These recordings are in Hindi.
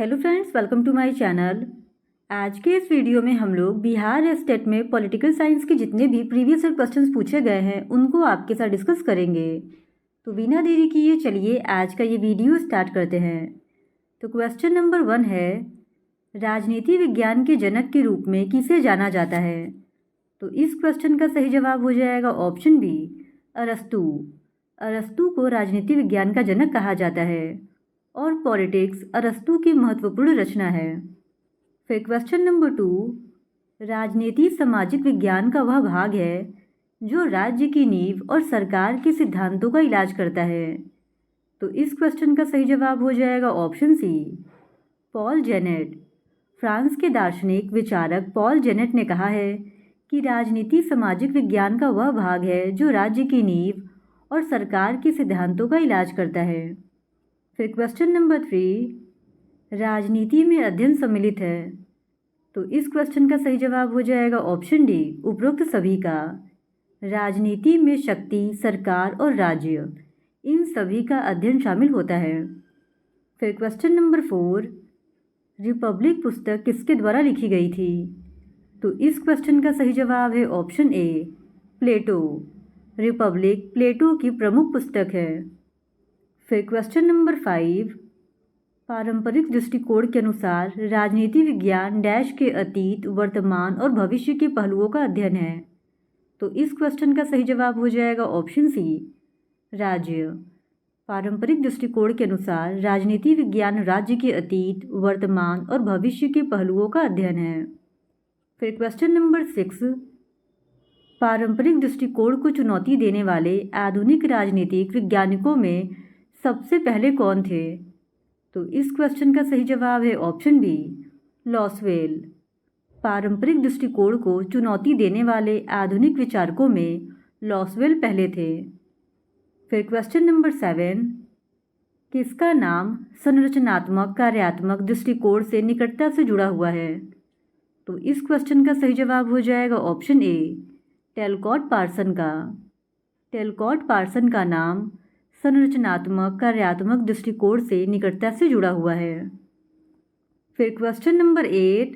Hello friends, welcome to my channel. आज के इस वीडियो में हम लोग बिहार स्टेट में पॉलिटिकल साइंस के जितने भी प्रीवियस ईयर क्वेश्चंस पूछे गए हैं उनको आपके साथ डिस्कस करेंगे। तो बिना देरी किए चलिए आज का ये वीडियो स्टार्ट करते हैं। तो क्वेश्चन नंबर 1 है, राजनीति विज्ञान के जनक के रूप में किसे जाना जाता है? तो इस क्वेश्चन का सही जवाब हो जाएगा ऑप्शन बी, अरस्तु। अरस्तु को राजनीति विज्ञान का जनक कहा जाता है और पॉलिटिक्स अरस्तु की महत्वपूर्ण रचना है। फिर क्वेश्चन नंबर 2, राजनीति सामाजिक विज्ञान का वह भाग है जो राज्य की नींव और सरकार के सिद्धांतों का इलाज करता है। तो इस क्वेश्चन का सही जवाब हो जाएगा option C, Paul Janet. France के दार्शनिक विचारक पॉल जेनेट ने कहा है कि राजनीति सामाजिक विज्ञान का वह भाग है जो राज्य की नींव और सरकार के सिद्धांतों का इलाज करता है। फिर क्वेश्चन नंबर 3, राजनीति में अध्ययन सम्मिलित है। तो इस क्वेश्चन का सही जवाब हो जाएगा ऑप्शन डी, उपरोक्त सभी का। राजनीति में शक्ति, सरकार और राज्य, इन सभी का अध्ययन शामिल होता है। फिर क्वेश्चन नंबर 4, रिपब्लिक पुस्तक किसके द्वारा लिखी गई थी? तो इस क्वेश्चन का सही जवाब है ऑप्शन ए, प्लेटो। रिपब्लिक प्लेटो की प्रमुख पुस्तक है। फिर क्वेश्चन नंबर 5, पारंपरिक दृष्टिकोण के अनुसार राजनीति विज्ञान डैश के अतीत, वर्तमान और भविष्य के पहलुओं का अध्ययन है। तो इस क्वेश्चन का सही जवाब हो जाएगा ऑप्शन सी, राज्य। पारंपरिक दृष्टिकोण के अनुसार राजनीति विज्ञान राज्य के अतीत, वर्तमान और भविष्य के पहलुओं का अध्ययन है। फिर क्वेश्चन नंबर 6, पारंपरिक दृष्टिकोण को चुनौती देने वाले आधुनिक राजनीतिक वैज्ञानिकों में सबसे पहले कौन थे? तो इस क्वेश्चन का सही जवाब है ऑप्शन बी, लॉसवेल। पारंपरिक दृष्टिकोण को चुनौती देने वाले आधुनिक विचारकों में लॉसवेल पहले थे। फिर क्वेश्चन नंबर 7, किसका नाम संरचनात्मक कार्यात्मक दृष्टिकोण से निकटता से जुड़ा हुआ है? तो इस क्वेश्चन का सही जवाब हो जाएगा ऑप्शन ए, टेलकॉट पार्सन का। टेलकॉट पार्सन का नाम संरचनात्मक कार्यात्मक दृष्टिकोण से निकटता से जुड़ा हुआ है। फिर क्वेश्चन नंबर 8,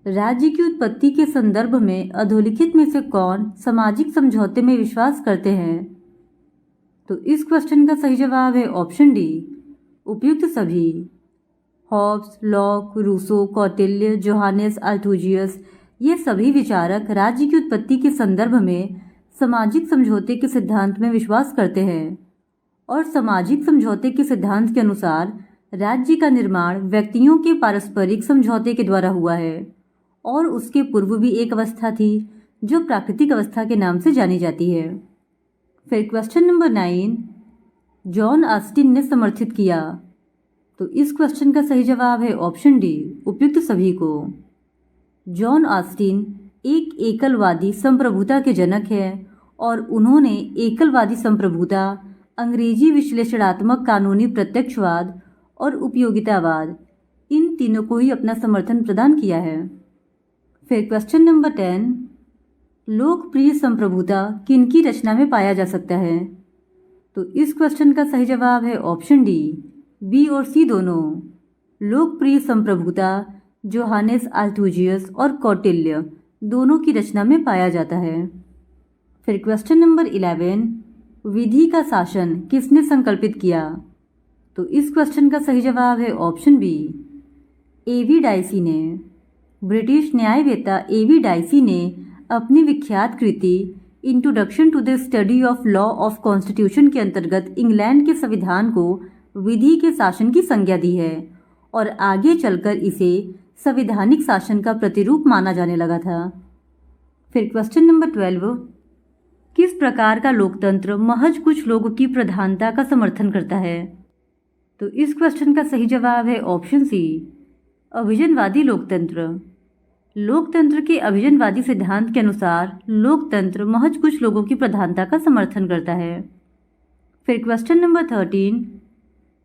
राज्य की उत्पत्ति के संदर्भ में अधोलिखित में से कौन सामाजिक समझौते में विश्वास करते हैं? तो इस क्वेश्चन का सही जवाब है ऑप्शन डी, उपयुक्त सभी। Hobbes, Locke, Rousseau, Kautilya, Johannes Althusius, ये सभी विचारक राज्य की उत्पत्ति के संदर्भ में सामाजिक समझौते के सिद्धांत में विश्वास करते हैं और सामाजिक समझौते के सिद्धांत के अनुसार राज्य का निर्माण व्यक्तियों के पारस्परिक समझौते के द्वारा हुआ है और उसके पूर्व भी एक अवस्था थी जो प्राकृतिक अवस्था के नाम से जानी जाती है। फिर क्वेश्चन नंबर 9, जॉन ऑस्टिन ने समर्थित किया। तो इस क्वेश्चन का सही जवाब है ऑप्शन डी, उपयुक्त सभी को। जॉन ऑस्टिन एक एकलवादी संप्रभुता के जनक हैं और उन्होंने एकलवादी संप्रभुता, अंग्रेजी विश्लेषणात्मक कानूनी प्रत्यक्षवाद और उपयोगितावाद, इन तीनों को ही अपना समर्थन प्रदान किया है। फिर क्वेश्चन नंबर 10, लोकप्रिय संप्रभुता किनकी रचना में पाया जा सकता है? तो इस क्वेश्चन का सही जवाब है ऑप्शन डी, बी और सी दोनों। लोकप्रिय संप्रभुता जोहानेस अल्थूजियस और कौटिल्य दोनों की रचना में पाया जाता है। फिर क्वेश्चन नंबर 11, विधि का शासन किसने संकल्पित किया? तो इस क्वेश्चन का सही जवाब है ऑप्शन बी, एवी डाइसी ने। ब्रिटिश न्यायवेत्ता एवी डाइसी ने अपनी विख्यात कृति introduction to the study of law of constitution के अंतर्गत इंग्लैंड के संविधान को विधि के शासन की संज्ञा दी है और आगे चलकर इसे संवैधानिक शासन का प्रतिरूप माना जाने लगा था। फिर क्वेश्चन नंबर 12, किस प्रकार का लोकतंत्र महज कुछ लोगों की प्रधानता का समर्थन करता है? तो इस क्वेश्चन का सही जवाब है ऑप्शन सी, अभिजनवादी लोकतंत्र। लोकतंत्र के अभिजनवादी सिद्धांत के अनुसार लोकतंत्र महज कुछ लोगों की प्रधानता का समर्थन करता है। फिर क्वेश्चन नंबर 13,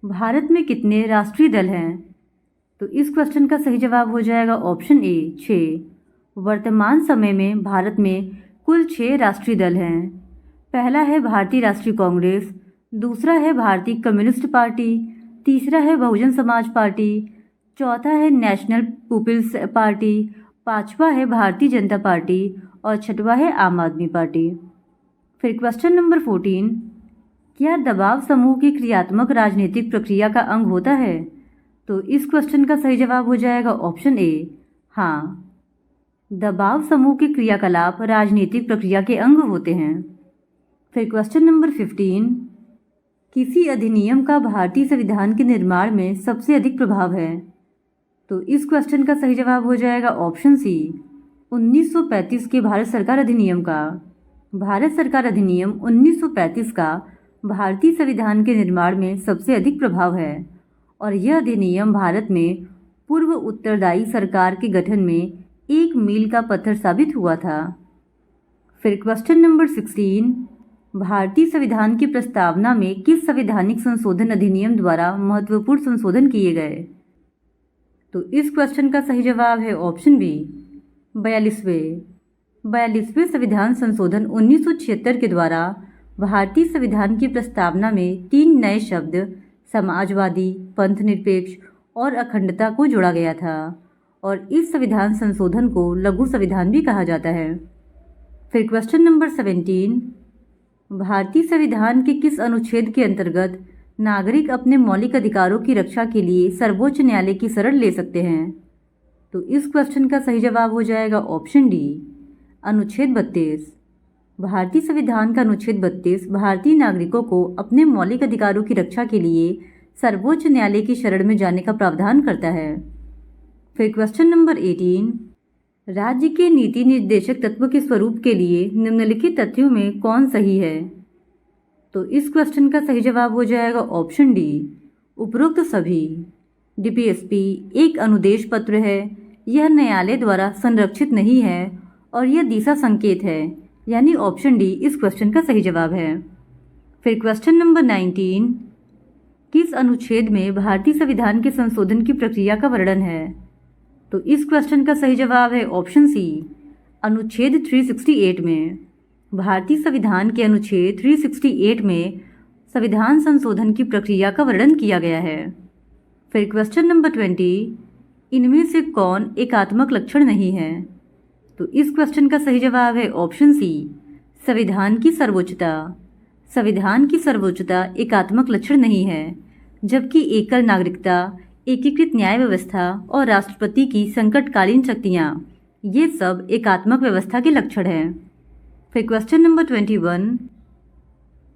भारत में कितने राष्ट्रीय दल हैं? तो इस क्वेश्चन का सही जवाब हो जाएगा ऑप्शन ए, 6। वर्तमान समय में भारत में कुल 6 राष्ट्रीय दल हैं। पहला है भारतीय राष्ट्रीय कांग्रेस, दूसरा है भारतीय कम्युनिस्ट पार्टी, तीसरा है बहुजन समाज पार्टी, चौथा है नेशनल पीपल्स पार्टी, पांचवा है भारतीय जनता पार्टी और छठवा है आम आदमी पार्टी। फिर क्वेश्चन नंबर 14, क्या दबाव समूह की क्रियात्मक राजनीतिक प्रक्रिया का अंग होता है? तो इस क्वेश्चन का सही जवाब हो जाएगा ऑप्शन ए, हाँ, दबाव समूह के क्रियाकलाप राजनीतिक प्रक्रिया के अंग होते हैं। फिर क्वेश्चन नंबर 15, किसी अधिनियम का भारतीय संविधान के निर्माण में सबसे अधिक प्रभाव है? तो इस क्वेश्चन का सही जवाब हो जाएगा ऑप्शन सी, 1935 के भारत सरकार अधिनियम का। भारत सरकार अधिनियम 1935 का भारतीय संविधान के निर्माण में सबसे अधिक प्रभाव है और यह अधिनियम भारत में पूर्व उत्तरदायी सरकार के गठन में एक मील का पत्थर साबित हुआ था। फिर क्वेश्चन नंबर 16, भारतीय संविधान की प्रस्तावना में किस संवैधानिक संशोधन अधिनियम द्वारा महत्वपूर्ण संशोधन किए गए? तो इस क्वेश्चन का सही जवाब है ऑप्शन बी, 42वें संविधान संशोधन 1976 के द्वारा भारतीय संविधान की प्रस्तावना में 3 नए शब्द समाजवादी, पंथनिरपेक्ष और अखंडता को जोड़ा गया था और इस संविधान संशोधन को लघु संविधान भी कहा जाता है। फिर क्वेश्चन नंबर 17, भारतीय संविधान के किस अनुच्छेद के अंतर्गत नागरिक अपने मौलिक अधिकारों की रक्षा के लिए सर्वोच्च न्यायालय की शरण ले सकते हैं? तो इस क्वेश्चन का सही जवाब हो जाएगा ऑप्शन डी, अनुच्छेद 32। भारतीय संविधान का अनुच्छेद 32 भारतीय नागरिकों को अपने मौलिक अधिकारों की रक्षा के लिए सर्वोच्च न्यायालय की शरण में जाने का प्रावधान करता है। फिर क्वेश्चन नंबर 18, राज्य के नीति निर्देशक तत्व के स्वरूप के लिए निम्नलिखित तथ्यों में कौन सही है? तो इस क्वेश्चन का सही जवाब हो जाएगा ऑप्शन डी, उपरोक्त सभी। डीपीएसपी एक अनुदेश पत्र है, यह न्यायालय द्वारा संरक्षित नहीं है और यह दिशा संकेत है, यानी ऑप्शन डी इस क्वेश्चन का सही जवाब है। फिर क्वेश्चन नंबर 19, किस अनुच्छेद में भारतीय संविधान के संशोधन की प्रक्रिया का वर्णन है? तो इस क्वेश्चन का सही जवाब है ऑप्शन सी, अनुच्छेद 368 में। भारतीय संविधान के अनुच्छेद 368 में संविधान संशोधन की प्रक्रिया का वर्णन किया गया है। फिर क्वेश्चन नंबर 20, इनमें से कौन एकात्मक लक्षण नहीं है? तो इस क्वेश्चन का सही जवाब है ऑप्शन सी, संविधान की सर्वोच्चता। संविधान की सर्वोच्चता एकात्मक लक्षण नहीं है, जबकि एकल नागरिकता, एकीकृत न्याय व्यवस्था और राष्ट्रपति की संकटकालीन शक्तियाँ, ये सब एकात्मक व्यवस्था के लक्षण हैं। फिर क्वेश्चन नंबर 21,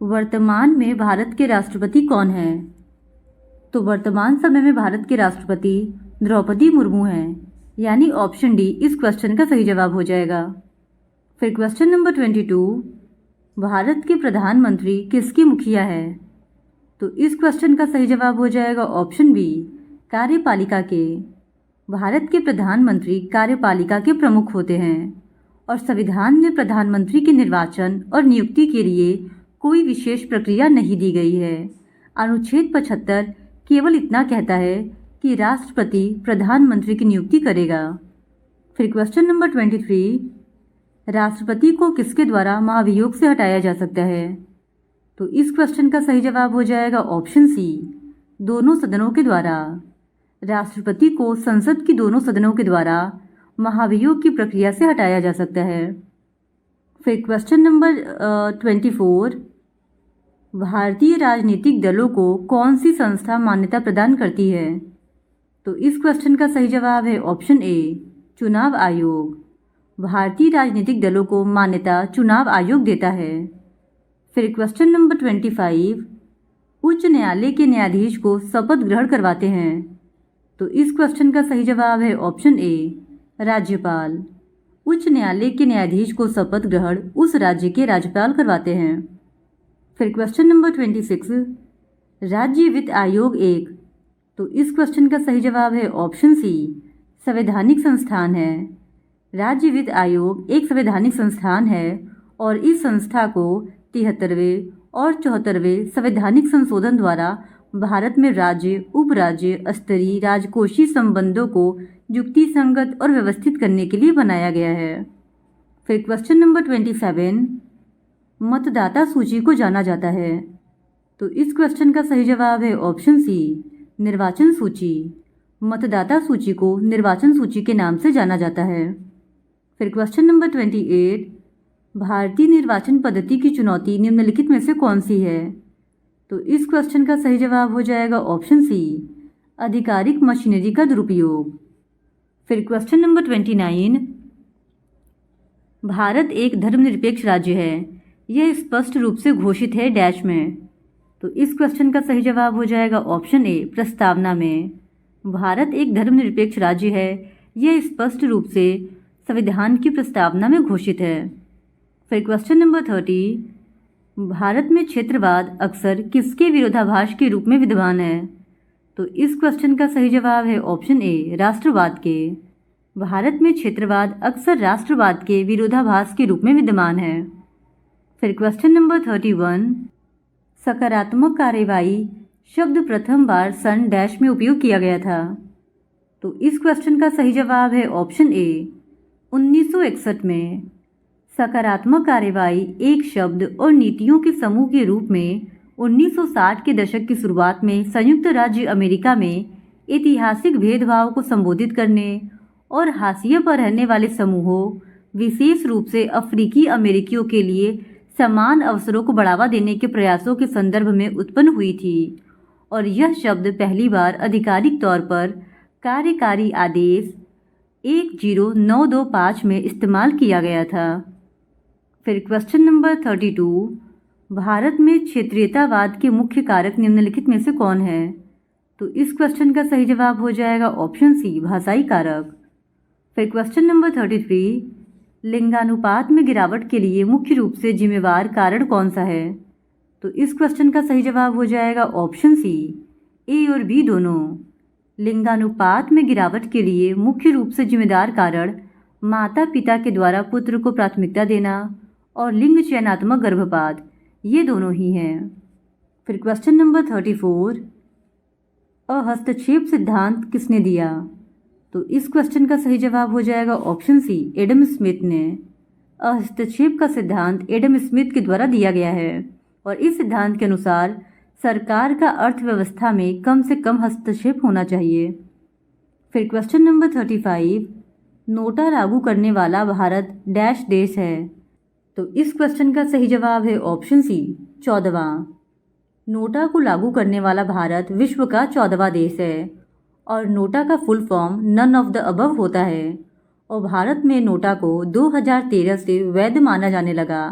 वर्तमान में भारत के राष्ट्रपति कौन हैं? तो वर्तमान समय में भारत के राष्ट्रपति द्रौपदी मुर्मू हैं, यानी ऑप्शन डी इस क्वेश्चन का सही जवाब हो जाएगा। फिर क्वेश्चन नंबर 22, भारत के प्रधानमंत्री किसकी मुखिया है? तो इस क्वेश्चन का सही जवाब हो जाएगा ऑप्शन बी, कार्यपालिका के। भारत के प्रधानमंत्री कार्यपालिका के प्रमुख होते हैं और संविधान में प्रधानमंत्री के निर्वाचन और नियुक्ति के लिए कोई विशेष प्रक्रिया नहीं दी गई है। अनुच्छेद 75 केवल इतना कहता है कि राष्ट्रपति प्रधानमंत्री की नियुक्ति करेगा। फिर क्वेश्चन नंबर 23, राष्ट्रपति को किसके द्वारा महाभियोग से हटाया जा सकता है? तो इस क्वेश्चन का सही जवाब हो जाएगा ऑप्शन सी, दोनों सदनों के द्वारा। राष्ट्रपति को संसद की दोनों सदनों के द्वारा महाभियोग की प्रक्रिया से हटाया जा सकता है। फिर क्वेश्चन नंबर 24, भारतीय राजनीतिक दलों को कौन सी संस्था मान्यता प्रदान करती है? तो इस क्वेश्चन का सही जवाब है ऑप्शन ए, चुनाव आयोग। भारतीय राजनीतिक दलों को मान्यता चुनाव आयोग देता है। फिर क्वेश्चन नंबर 25, उच्च न्यायालय के न्यायाधीश को शपथ ग्रहण करवाते हैं। तो इस क्वेश्चन का सही जवाब है ऑप्शन ए, राज्यपाल। उच्च न्यायालय के न्यायाधीश को शपथ ग्रहण उस राज्य के राज्यपाल करवाते हैं। फिर क्वेश्चन नंबर 26, राज्य वित्त आयोग एक। तो इस क्वेश्चन का सही जवाब है ऑप्शन सी, संवैधानिक संस्थान है। राज्य वित्त आयोग एक संवैधानिक संस्थान है और इस संस्था को 73वें और 74वें संवैधानिक संशोधन द्वारा भारत में राज्य उपराज्य स्तरीय राजकोषीय संबंधों को युक्तिसंगत और व्यवस्थित करने के लिए बनाया गया है। फिर क्वेश्चन नंबर 27, मतदाता सूची को जाना जाता है। तो इस क्वेश्चन का सही जवाब है ऑप्शन सी, निर्वाचन सूची। मतदाता सूची को निर्वाचन सूची के नाम से जाना जाता है। फिर क्वेश्चन नंबर 28, भारतीय निर्वाचन पद्धति की चुनौती निम्नलिखित में से कौन सी है? तो इस क्वेश्चन का सही जवाब हो जाएगा ऑप्शन सी, आधिकारिक मशीनरी का दुरुपयोग। फिर क्वेश्चन नंबर 29, भारत एक धर्मनिरपेक्ष राज्य है, यह स्पष्ट रूप से घोषित है डैश में। तो इस क्वेश्चन का सही जवाब हो जाएगा ऑप्शन ए, प्रस्तावना में। भारत एक धर्मनिरपेक्ष राज्य है, यह स्पष्ट रूप से संविधान की प्रस्तावना में घोषित है। फिर क्वेश्चन नंबर 30, भारत में क्षेत्रवाद अक्सर किसके विरोधाभास के रूप में विद्यमान है? तो इस क्वेश्चन का सही जवाब है ऑप्शन ए, राष्ट्रवाद के। भारत में क्षेत्रवाद अक्सर राष्ट्रवाद के विरोधाभास के रूप में विद्यमान है। फिर क्वेश्चन नंबर 31, सकारात्मक कार्यवाही शब्द प्रथम बार सन डैश में उपयोग किया गया था। तो इस क्वेश्चन का सही जवाब है ऑप्शन ए, 1961 में। सकारात्मक कार्यवाही एक शब्द और नीतियों के समूह के रूप में 1960 के दशक की शुरुआत में संयुक्त राज्य अमेरिका में ऐतिहासिक भेदभाव को संबोधित करने और हाशिए पर रहने वाले समूहों, विशेष रूप से अफ्रीकी अमेरिकियों के लिए समान अवसरों को बढ़ावा देने के प्रयासों के संदर्भ में उत्पन्न हुई थी और यह शब्द पहली बार आधिकारिक तौर पर कार्यकारी आदेश 10925 में इस्तेमाल किया गया था। फिर क्वेश्चन नंबर 32, भारत में क्षेत्रीयतावाद के मुख्य कारक निम्नलिखित में से कौन है? तो इस क्वेश्चन का सही जवाब हो जाएगा ऑप्शन सी, भाषाई कारक। फिर क्वेश्चन नंबर 33, लिंगानुपात में गिरावट के लिए मुख्य रूप से जिम्मेवार कारण कौन सा है? तो इस क्वेश्चन का सही जवाब हो जाएगा ऑप्शन सी, ए और बी दोनों। लिंगानुपात में गिरावट के लिए मुख्य रूप से जिम्मेदार कारण माता पिता के द्वारा पुत्र को प्राथमिकता देना और लिंग चयनात्मक गर्भपात, ये दोनों ही हैं। फिर क्वेश्चन नंबर 34, हस्तक्षेप सिद्धांत किसने दिया? तो इस क्वेश्चन का सही जवाब हो जाएगा ऑप्शन सी, एडम स्मिथ ने। हस्तक्षेप का सिद्धांत एडम स्मिथ के द्वारा दिया गया है और इस सिद्धांत के अनुसार सरकार का अर्थव्यवस्था में कम से कम हस्तक्षेप होना चाहिए। फिर क्वेश्चन नंबर 35, नोटा लागू करने वाला भारत डैश देश है। तो इस क्वेश्चन का सही जवाब है ऑप्शन सी, 14वां। नोटा को लागू करने वाला भारत विश्व का 14वां देश है और नोटा का full form none of the above होता है और भारत में नोटा को 2013 से वैध माना जाने लगा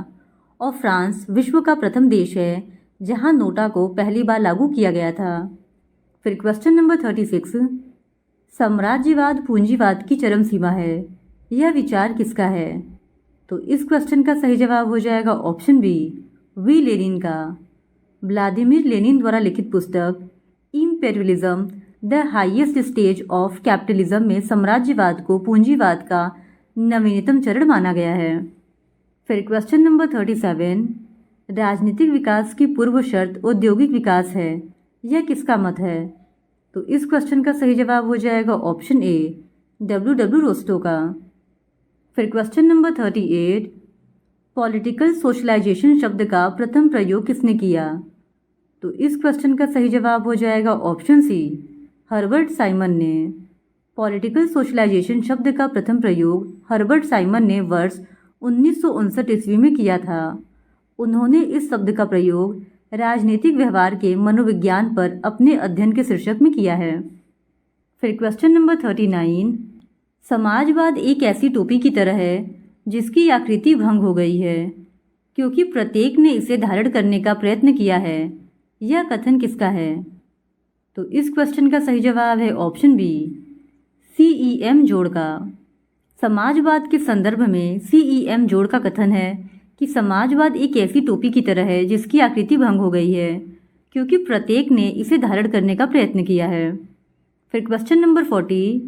और फ्रांस विश्व का प्रथम देश है जहां नोटा को पहली बार लागू किया गया था। फिर क्वेश्चन नंबर 36, साम्राज्यवाद पूंजीवाद की चरम सीमा है, यह विचार किसका है? तो इस क्वेश्चन का सही जवाब हो जाएगा ऑप्शन बी, वी लेनिन का। व्लादिमीर लेनिन द्वारा लिखित पुस्तक imperialism the highest stage of capitalism में साम्राज्यवाद को पूंजीवाद का नवीनतम चरण माना गया है। फिर क्वेश्चन नंबर 37, राजनीतिक विकास की पूर्व शर्त औद्योगिक विकास है, यह किसका मत है? तो इस क्वेश्चन का सही जवाब हो जाएगा ऑप्शन ए, डब्ल्यू रोस्टो का। फिर क्वेश्चन नंबर 38, पॉलिटिकल सोशलाइजेशन शब्द का प्रथम प्रयोग किसने किया? तो इस क्वेश्चन का सही जवाब हो जाएगा ऑप्शन सी, हर्बर्ट साइमन ने। पॉलिटिकल सोशलाइजेशन शब्द का प्रथम प्रयोग हर्बर्ट साइमन ने वर्ष 1959 ईस्वी में किया था। उन्होंने इस शब्द का प्रयोग राजनीतिक व्यवहार के मनोविज्ञान पर अपने अध्ययन के शीर्षक में किया है। फिर क्वेश्चन नंबर 39, समाजवाद एक ऐसी टोपी की तरह है जिसकी आकृति भंग हो गई है क्योंकि प्रत्येक ने इसे धारण करने का प्रयत्न किया है, यह कथन किसका है? तो इस क्वेश्चन का सही जवाब है ऑप्शन बी, CEM जोड़ का। समाजवाद के संदर्भ में CEM जोड़ का कथन है कि समाजवाद एक ऐसी टोपी की तरह है जिसकी आकृति भंग हो गई है क्योंकि प्रत्येक ने इसे धारण करने का प्रयत्न किया है। फिर क्वेश्चन नंबर 40,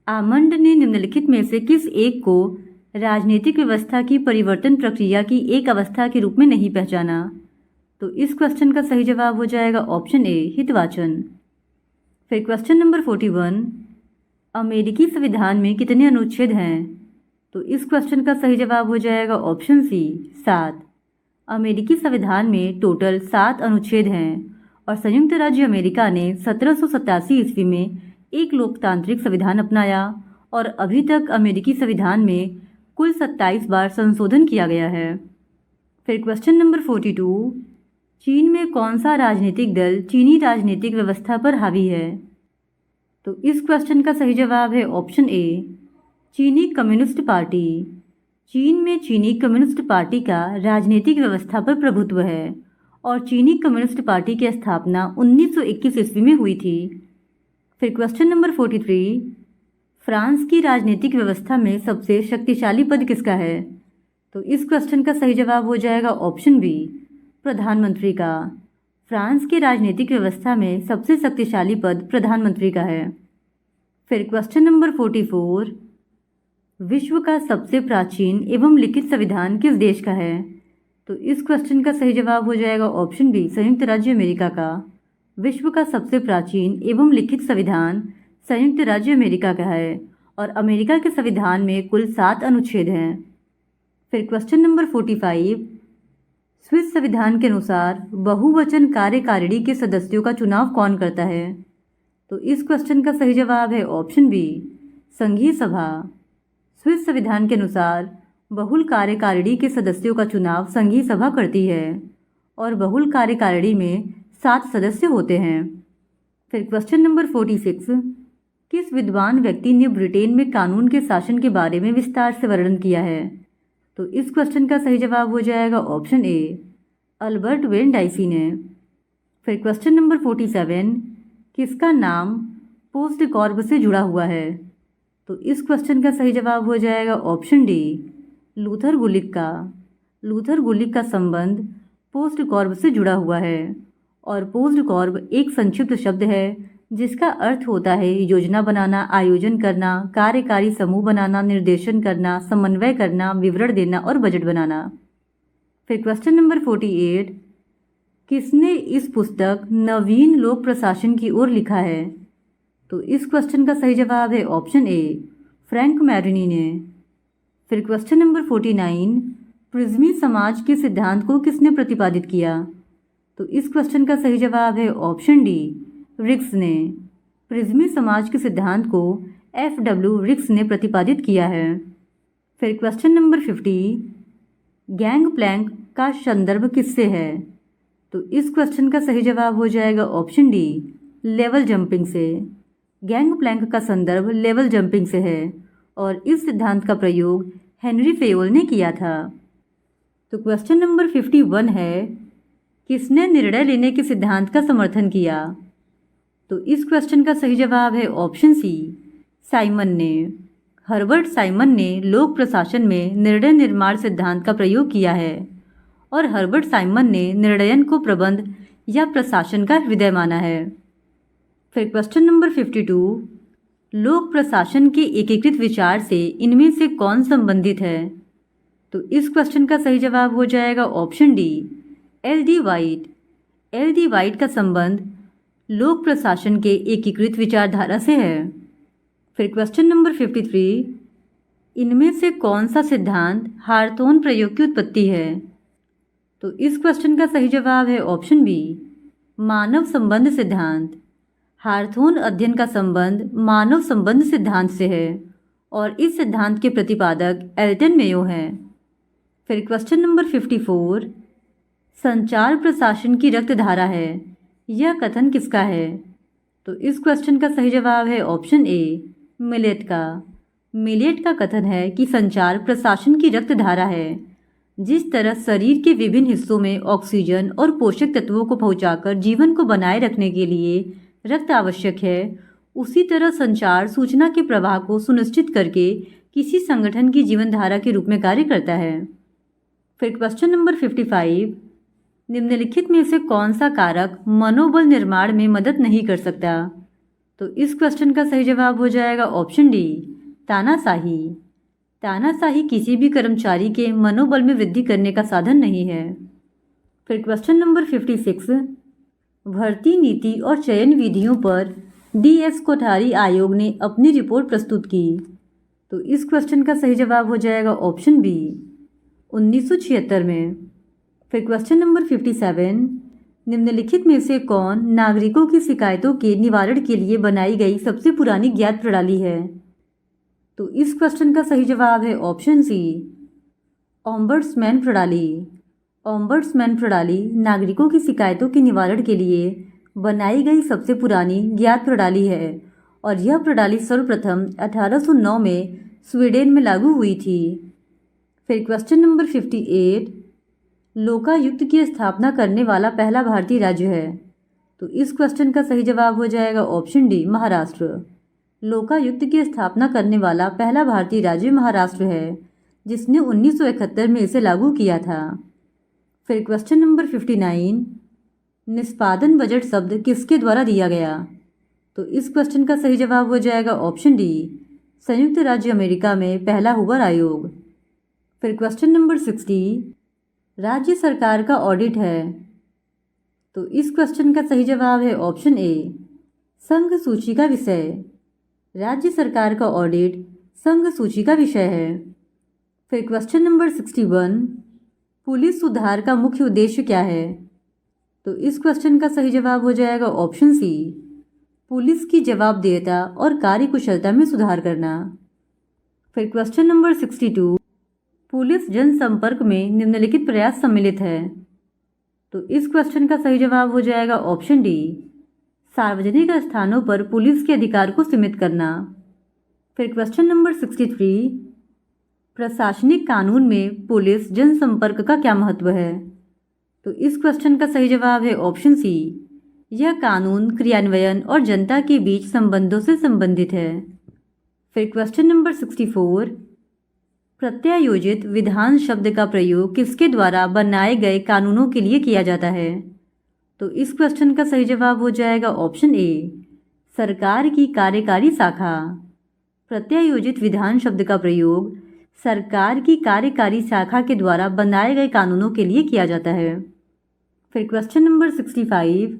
आमंड ने निम्नलिखित में से किस एक को राजनीतिक व्यवस्था की परिवर्तन प्रक्रिया की एक अवस्था के रूप में नहीं पहचाना? तो इस क्वेश्चन का सही जवाब हो जाएगा ऑप्शन ए, हितवाचन। फिर क्वेश्चन नंबर 41, अमेरिकी संविधान में कितने अनुच्छेद हैं? तो इस क्वेश्चन का सही जवाब हो जाएगा ऑप्शन सी, 7। अमेरिकी संविधान में टोटल 7 अनुच्छेद हैं और संयुक्त राज्य अमेरिका ने 1787 ईस्वी में एक लोकतांत्रिक संविधान अपनाया और अभी तक अमेरिकी संविधान में कुल 27 बार संशोधन किया गया है। फिर क्वेश्चन नंबर 42, चीन में कौन सा राजनीतिक दल चीनी राजनीतिक व्यवस्था पर हावी है? तो इस क्वेश्चन का सही जवाब है ऑप्शन ए, चीनी कम्युनिस्ट पार्टी। चीन में चीनी कम्युनिस्ट पार्टी का राजनीतिक व्यवस्था पर प्रभुत्व है और चीनी कम्युनिस्ट पार्टी की स्थापना 1921 ईस्वी में हुई थी। फिर क्वेश्चन नंबर 43, फ्रांस की राजनीतिक व्यवस्था में सबसे शक्तिशाली पद किसका है? तो इस क्वेश्चन का सही जवाब हो जाएगा ऑप्शन बी, प्रधानमंत्री का। फ्रांस की राजनीतिक व्यवस्था में सबसे शक्तिशाली पद प्रधानमंत्री का है। फिर क्वेश्चन नंबर 44, विश्व का सबसे प्राचीन एवं लिखित संविधान किस देश का है? तो इस क्वेश्चन का सही जवाब हो जाएगा ऑप्शन बी, संयुक्त राज्य अमेरिका का। विश्व का सबसे प्राचीन एवं लिखित संविधान संयुक्त राज्य अमेरिका का है और अमेरिका के संविधान में कुल 7 अनुच्छेद हैं। फिर क्वेश्चन नंबर 45, स्विस संविधान के अनुसार बहुवचन कार्यकारिणी के सदस्यों का चुनाव कौन करता है? तो इस क्वेश्चन का सही जवाब है ऑप्शन बी, संघीय सभा। स्विस संविधान के अनुसार बहुल कार्यकारिणी के सदस्यों का चुनाव संघीय सभा करती है और बहुल कार्यकारिणी में 7 सदस्य होते हैं। फिर क्वेश्चन नंबर 46, किस विद्वान व्यक्ति ने ब्रिटेन में कानून के शासन के बारे में विस्तार से वर्णन किया है? तो इस क्वेश्चन का सही जवाब हो जाएगा option A, Albert when dicey ने। फिर क्वेश्चन नंबर 47, किसका नाम पोस्ट कॉर्ब से जुड़ा हुआ है? तो इस क्वेश्चन का सही जवाब हो जाएगा ऑप्शन डी, लूथर गुलिक का। लूथर गुलिक का संबंध पोस्ट कॉर्ब से जुड़ा हुआ है और पोस्ट कॉर्ब एक संक्षिप्त शब्द है जिसका अर्थ होता है योजना बनाना, आयोजन करना, कार्यकारी समूह बनाना, निर्देशन करना, समन्वय करना, विवरण देना और बजट बनाना। फिर क्वेश्चन नंबर 48, किसने इस पुस्तक नवीन लोक प्रशासन की ओर लिखा है? तो इस क्वेश्चन का सही जवाब है ऑप्शन ए, फ्रैंक मैरिनी ने। फिर क्वेश्चन नंबर 49, प्रिज्मी समाज के सिद्धांत को किसने प्रतिपादित किया? तो इस क्वेश्चन का सही जवाब है ऑप्शन डी, रिक्स ने। प्रिज्मी समाज के सिद्धांत को FW रिक्स ने प्रतिपादित किया है। फिर क्वेश्चन नंबर 50, गैंग प्लैंक का संदर्भ किससे है? तो इस क्वेश्चन का सही जवाब हो जाएगा ऑप्शन डी, लेवल जंपिंग से। गैंग प्लैंक का संदर्भ लेवल जंपिंग से है और इस सिद्धांत का प्रयोग हेनरी फेयोल ने किया था। तो क्वेश्चन नंबर 51 है, किसने निर्णय लेने के सिद्धांत का समर्थन किया? तो इस क्वेश्चन का सही जवाब है ऑप्शन सी, साइमन ने। हर्बर्ट साइमन ने लोक प्रशासन में निर्णय निर्माण सिद्धांत का प्रयोग किया है और हर्बर्ट साइमन ने निर्णयन को प्रबंध या प्रशासन का हृदय माना है। फिर क्वेश्चन नंबर 52, लोक प्रशासन के एकीकृत विचार से इनमें से कौन संबंधित है? तो इस क्वेश्चन का सही जवाब हो जाएगा option D, LD white. LD white का संबंध लोक प्रशासन के एकीकृत विचारधारा से है। फिर क्वेश्चन नंबर 53, इनमें से कौन सा सिद्धांत हार्थोन प्रयोग की उत्पत्ति है? तो इस क्वेश्चन का सही जवाब है ऑप्शन बी, मानव संबंध सिद्धांत। हार्थोन अध्ययन का संबंध मानव संबंध सिद्धांत से है और इस सिद्धांत के प्रतिपादक एल्टन मेयो हैं। फिर क्वेश्चन नंबर 54, संचार प्रशासन की रक्त धारा है, यह कथन किसका है? तो इस क्वेश्चन का सही जवाब है ऑप्शन ए, मिलेट का। मिलेट का कथन है कि संचार प्रशासन की रक्त धारा है। जिस तरह शरीर के विभिन्न हिस्सों में ऑक्सीजन और पोषक तत्वों को पहुंचाकर जीवन को बनाए रखने के लिए रक्त आवश्यक है, उसी तरह संचार सूचना के प्रवाह को सुनिश्चित करके किसी संगठन की जीवन धारा के रूप में कार्य करता है। फिर क्वेश्चन नंबर 55, निम्नलिखित में से कौन सा कारक मनोबल निर्माण में मदद नहीं कर सकता? तो इस क्वेश्चन का सही जवाब हो जाएगा ऑप्शन डी, तानाशाही। तानाशाही किसी भी कर्मचारी के मनोबल में वृद्धि करने का साधन नहीं है। फिर क्वेश्चन नंबर 56, भर्ती नीति और चयन विधियों पर DS कोठारी आयोग ने अपनी रिपोर्ट प्रस्तुत की। तो इस क्वेश्चन का सही जवाब हो जाएगा ऑप्शन बी, 1976 में। फिर क्वेश्चन नंबर 57, निम्नलिखित में से कौन नागरिकों की शिकायतों के निवारण के लिए बनाई गई सबसे पुरानी ज्ञात प्रणाली है? तो इस क्वेश्चन का सही जवाब है ऑप्शन सी, ओम्बड्समैन प्रणाली। ओम्बड्समैन प्रणाली नागरिकों की शिकायतों के निवारण के लिए बनाई गई सबसे पुरानी ज्ञात प्रणाली है और यह प्रणाली सर्वप्रथम 1809 में स्वीडन में लागू हुई थी। फिर क्वेश्चन नंबर 58, लोकायुक्त की स्थापना करने वाला पहला भारतीय राज्य है? तो इस क्वेश्चन का सही जवाब हो जाएगा ऑप्शन डी, महाराष्ट्र। लोकायुक्त की स्थापना करने वाला पहला भारतीय राज्य महाराष्ट्र है, जिसने 1971 में इसे लागू किया था। फिर क्वेश्चन नंबर 59, निष्पादन बजट शब्द किसके द्वारा दिया गया? तो इस क्वेश्चन का सही जवाब हो जाएगा ऑप्शन डी, संयुक्त राज्य अमेरिका में पहला हुबर आयोग। फिर क्वेश्चन नंबर 60, राज्य सरकार का ऑडिट है? तो इस क्वेश्चन का सही जवाब है ऑप्शन ए, संघ सूची का विषय। राज्य सरकार का ऑडिट संघ सूची का विषय है। फिर क्वेश्चन नंबर 61, पुलिस सुधार का मुख्य उद्देश्य क्या है? तो इस क्वेश्चन का सही जवाब हो जाएगा ऑप्शन सी, पुलिस की जवाबदेहिता और कार्यकुशलता में सुधार करना। फिर क्वेश्चन नंबर 62, पुलिस जनसंपर्क में निम्नलिखित प्रयास सम्मिलित है? तो इस क्वेश्चन का सही जवाब हो जाएगा ऑप्शन डी, सार्वजनिक स्थानों पर पुलिस के अधिकार को सीमित करना। फिर क्वेश्चन नंबर 63, प्रशासनिक कानून में पुलिस जनसंपर्क का क्या महत्व है? तो इस क्वेश्चन का सही जवाब है ऑप्शन सी, यह कानून क्रियान्वयन और जनता के बीच संबंधों से संबंधित है। फिर क्वेश्चन नंबर 64, प्रत्यायोजित विधान शब्द का प्रयोग किसके द्वारा बनाए गए कानूनों के लिए किया जाता है? तो इस क्वेश्चन का सही जवाब हो जाएगा ऑप्शन ए, सरकार की कार्यकारी शाखा। प्रत्यायोजित विधान शब्द का प्रयोग सरकार की कार्यकारी शाखा के द्वारा बनाए गए कानूनों के लिए किया जाता है। फिर क्वेश्चन नंबर 65,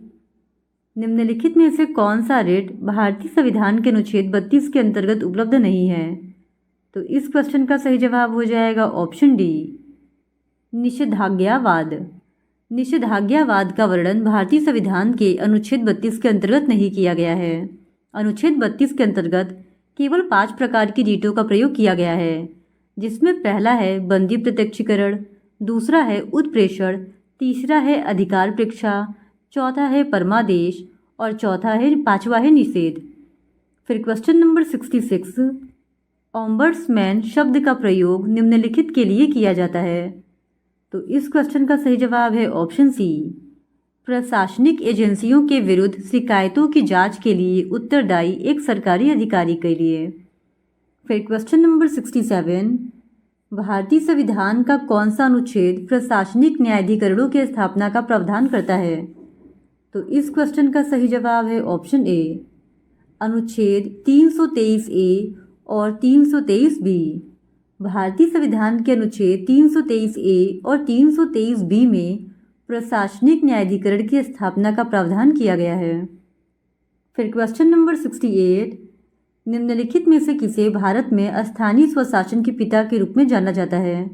निम्नलिखित में से कौन सा रिट भारतीय संविधान के अनुच्छेद 32 के अंतर्गत उपलब्ध नहीं है? तो इस क्वेश्चन का सही जवाब हो जाएगा ऑप्शन डी, निषेधाज्ञावाद। निषेधाज्ञावाद का वर्णन भारतीय संविधान के अनुच्छेद 32 के अंतर्गत नहीं किया गया है। अनुच्छेद 32 के अंतर्गत केवल 5 प्रकार की रीटों का प्रयोग किया गया है, जिसमें पहला है बंदी प्रत्यक्षीकरण, दूसरा है उत्प्रेषण, तीसरा है अधिकार परीक्षा, चौथा है परमादेश और पांचवा है निषेध। फिर क्वेश्चन नंबर 66, ओम्बड्समैन शब्द का प्रयोग निम्नलिखित के लिए किया जाता है? तो इस क्वेश्चन का सही जवाब है ऑप्शन सी, प्रशासनिक एजेंसियों के विरुद्ध शिकायतों की जांच के लिए उत्तरदायी एक सरकारी अधिकारी के लिए। फिर क्वेश्चन नंबर 67, भारतीय संविधान का कौन सा अनुच्छेद प्रशासनिक न्यायाधिकरणों की स्थापना का प्रावधान करता है? तो इस क्वेश्चन का सही जवाब है ऑप्शन ए, अनुच्छेद 323 ए और 323 बी। भारतीय संविधान के अनुच्छेद 323 ए और 323 बी में प्रशासनिक न्यायाधिकरण की स्थापना का प्रावधान किया गया है। फिर क्वेश्चन नंबर 68, निम्नलिखित में से किसे भारत में स्थानीय स्वशासन के पिता के रूप में जाना जाता है?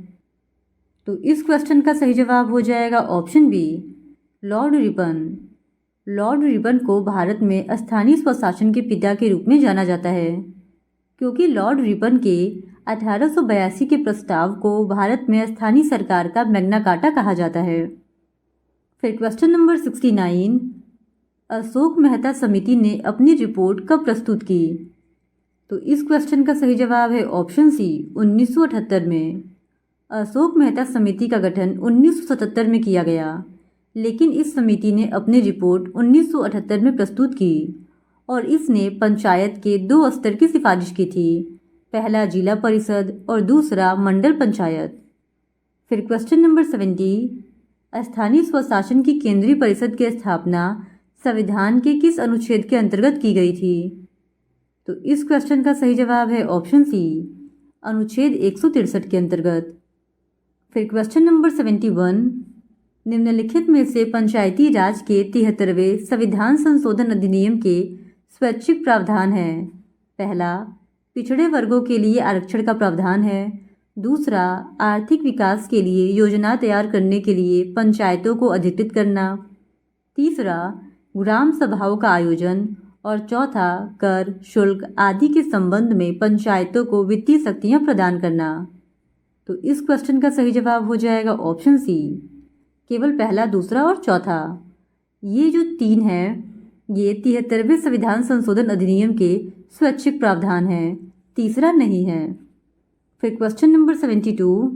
तो इस क्वेश्चन का सही जवाब हो जाएगा option B, Lord Ripon. Lord Ripon को भारत में स्थानीय स्वशासन के पिता के रूप में जाना जाता है, क्योंकि लॉर्ड रिपन के 1882 के प्रस्ताव को भारत में स्थानीय सरकार का मैग्ना कार्टा कहा जाता है। फिर क्वेश्चन नंबर 69, अशोक मेहता समिति ने अपनी रिपोर्ट कब प्रस्तुत की? तो इस क्वेश्चन का सही जवाब है ऑप्शन सी, 1978 में। अशोक मेहता समिति का गठन 1977 में किया गया, लेकिन इस समिति ने अपनी रिपोर्ट 1978 में प्रस्तुत की और इसने पंचायत के 2 स्तर की सिफारिश की थी, पहला जिला परिषद और दूसरा मंडल पंचायत। फिर क्वेश्चन नंबर 70, स्थानीय स्वशासन की केंद्रीय परिषद की स्थापना संविधान के किस अनुच्छेद के अंतर्गत की गई थी? तो इस क्वेश्चन का सही जवाब है ऑप्शन सी, अनुच्छेद 163 के अंतर्गत। फिर क्वेश्चन नंबर 71, निम्नलिखित में से पंचायती राज के 73वें संविधान संशोधन अधिनियम के स्वैच्छिक प्रावधान है? पहला, पिछड़े वर्गों के लिए आरक्षण का प्रावधान है। दूसरा, आर्थिक विकास के लिए योजना तैयार करने के लिए पंचायतों को अधिकृत करना। तीसरा, ग्राम सभाओं का आयोजन। और चौथा, कर, शुल्क आदि के संबंध में पंचायतों को वित्तीय शक्तियाँ प्रदान करना। तो इस क्वेश्चन का सही जवाब हो जाएगा ऑप्शन सी, केवल पहला, दूसरा और चौथा। ये जो 3 हैं ये 73वें संविधान संशोधन अधिनियम के स्वैच्छिक प्रावधान हैं, तीसरा नहीं है। फिर क्वेश्चन नंबर 72,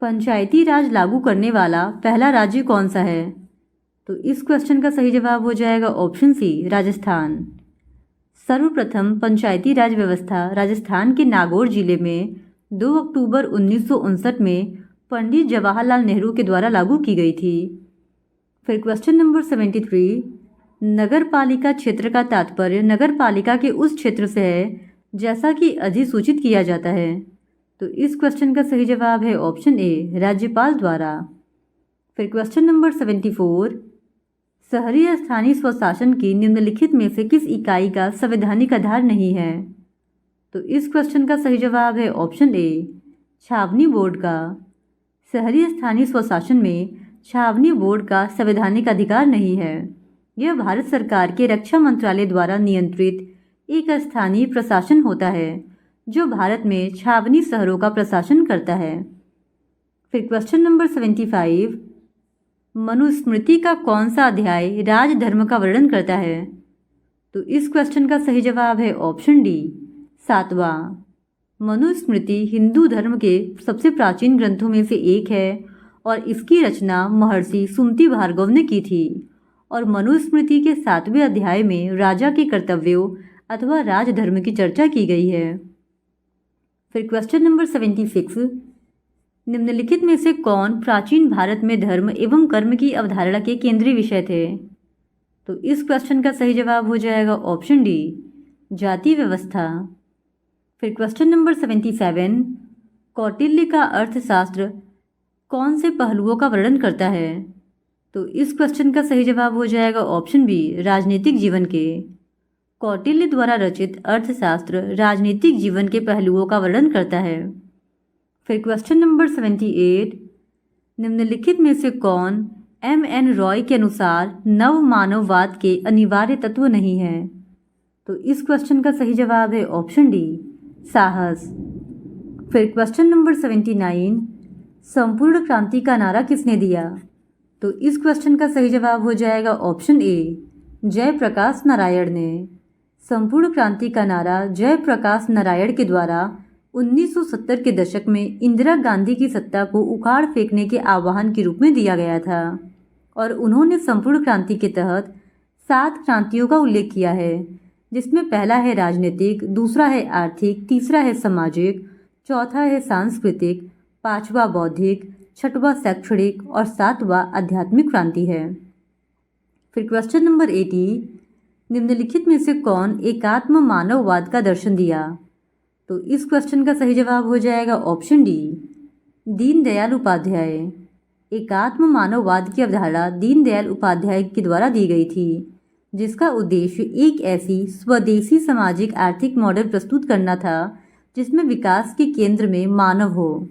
पंचायती राज लागू करने वाला पहला राज्य कौन सा है? तो इस क्वेश्चन का सही जवाब हो जाएगा ऑप्शन सी, राजस्थान। सर्वप्रथम पंचायती राज व्यवस्था राजस्थान के नागौर जिले में 2 अक्टूबर 1959 में पंडित जवाहरलाल नेहरू के द्वारा लागू की गई थी। फिर क्वेश्चन नंबर 73, नगर पालिका क्षेत्र का तात्पर्य नगर पालिका के उस क्षेत्र से है जैसा कि अधिसूचित किया जाता है। तो इस क्वेश्चन का सही जवाब है ऑप्शन ए, राज्यपाल द्वारा। फिर क्वेश्चन नंबर 74, शहरी स्थानीय स्वशासन की निम्नलिखित में से किस इकाई का संवैधानिक आधार नहीं है? तो इस क्वेश्चन का सही जवाब है ऑप्शन ए, छावनी बोर्ड का। शहरी स्थानीय स्वशासन में छावनी बोर्ड का संवैधानिक अधिकार नहीं है। यह भारत सरकार के रक्षा मंत्रालय द्वारा नियंत्रित एक स्थानीय प्रशासन होता है जो भारत में छावनी शहरों का प्रशासन करता है। फिर क्वेश्चन नंबर 75, मनुस्मृति का कौन सा अध्याय राजधर्म का वर्णन करता है? तो इस क्वेश्चन का सही जवाब है ऑप्शन डी, 7वां। मनुस्मृति हिंदू धर्म के सबसे प्राचीन ग्रंथों में से एक है और इसकी रचना महर्षि सुमति भार्गव ने की थी। और मनुस्मृति के 7वें अध्याय में राजा के कर्तव्यों अथवा राजधर्म की चर्चा की गई है। फिर क्वेश्चन नंबर 76, निम्नलिखित में से कौन प्राचीन भारत में धर्म एवं कर्म की अवधारणा के केंद्रीय विषय थे? तो इस क्वेश्चन का सही जवाब हो जाएगा ऑप्शन डी, जाति व्यवस्था। फिर क्वेश्चन नंबर 77, कौटिल्य का अर्थशास्त्र कौन से पहलुओं का वर्णन करता है? तो इस क्वेश्चन का सही जवाब हो जाएगा ऑप्शन बी, राजनीतिक जीवन के। कौटिल्य द्वारा रचित अर्थशास्त्र राजनीतिक जीवन के पहलुओं का वर्णन करता है। फिर क्वेश्चन नंबर 78, निम्नलिखित में से कौन M.N. रॉय के अनुसार नव मानववाद के अनिवार्य तत्व नहीं है? तो इस क्वेश्चन का सही जवाब है ऑप्शन डी, साहस। फिर क्वेश्चन नंबर 79, संपूर्ण क्रांति का नारा किसने दिया? तो इस क्वेश्चन का सही जवाब हो जाएगा ऑप्शन ए, जयप्रकाश नारायण ने। संपूर्ण क्रांति का नारा जयप्रकाश नारायण के द्वारा 1970 के दशक में इंदिरा गांधी की सत्ता को उखाड़ फेंकने के आह्वान के रूप में दिया गया था और उन्होंने संपूर्ण क्रांति के तहत 7 क्रांतियों का उल्लेख किया है, जिसमें पहला है राजनीतिक, दूसरा है आर्थिक, तीसरा है सामाजिक, चौथा है सांस्कृतिक, 5वां बौद्धिक, 6वां शैक्षणिक और 7वां आध्यात्मिक क्रांति है। फिर क्वेश्चन नंबर 80, निम्नलिखित में से कौन एकात्म मानववाद का दर्शन दिया? तो इस क्वेश्चन का सही जवाब हो जाएगा ऑप्शन डी, दीनदयाल उपाध्याय। एकात्म मानववाद की अवधारणा दीनदयाल उपाध्याय के द्वारा दी गई थी, जिसका उद्देश्य एक ऐसी स्वदेशी सामाजिक आर्थिक मॉडल प्रस्तुत करना था जिसमें विकास के केंद्र में मानव हो।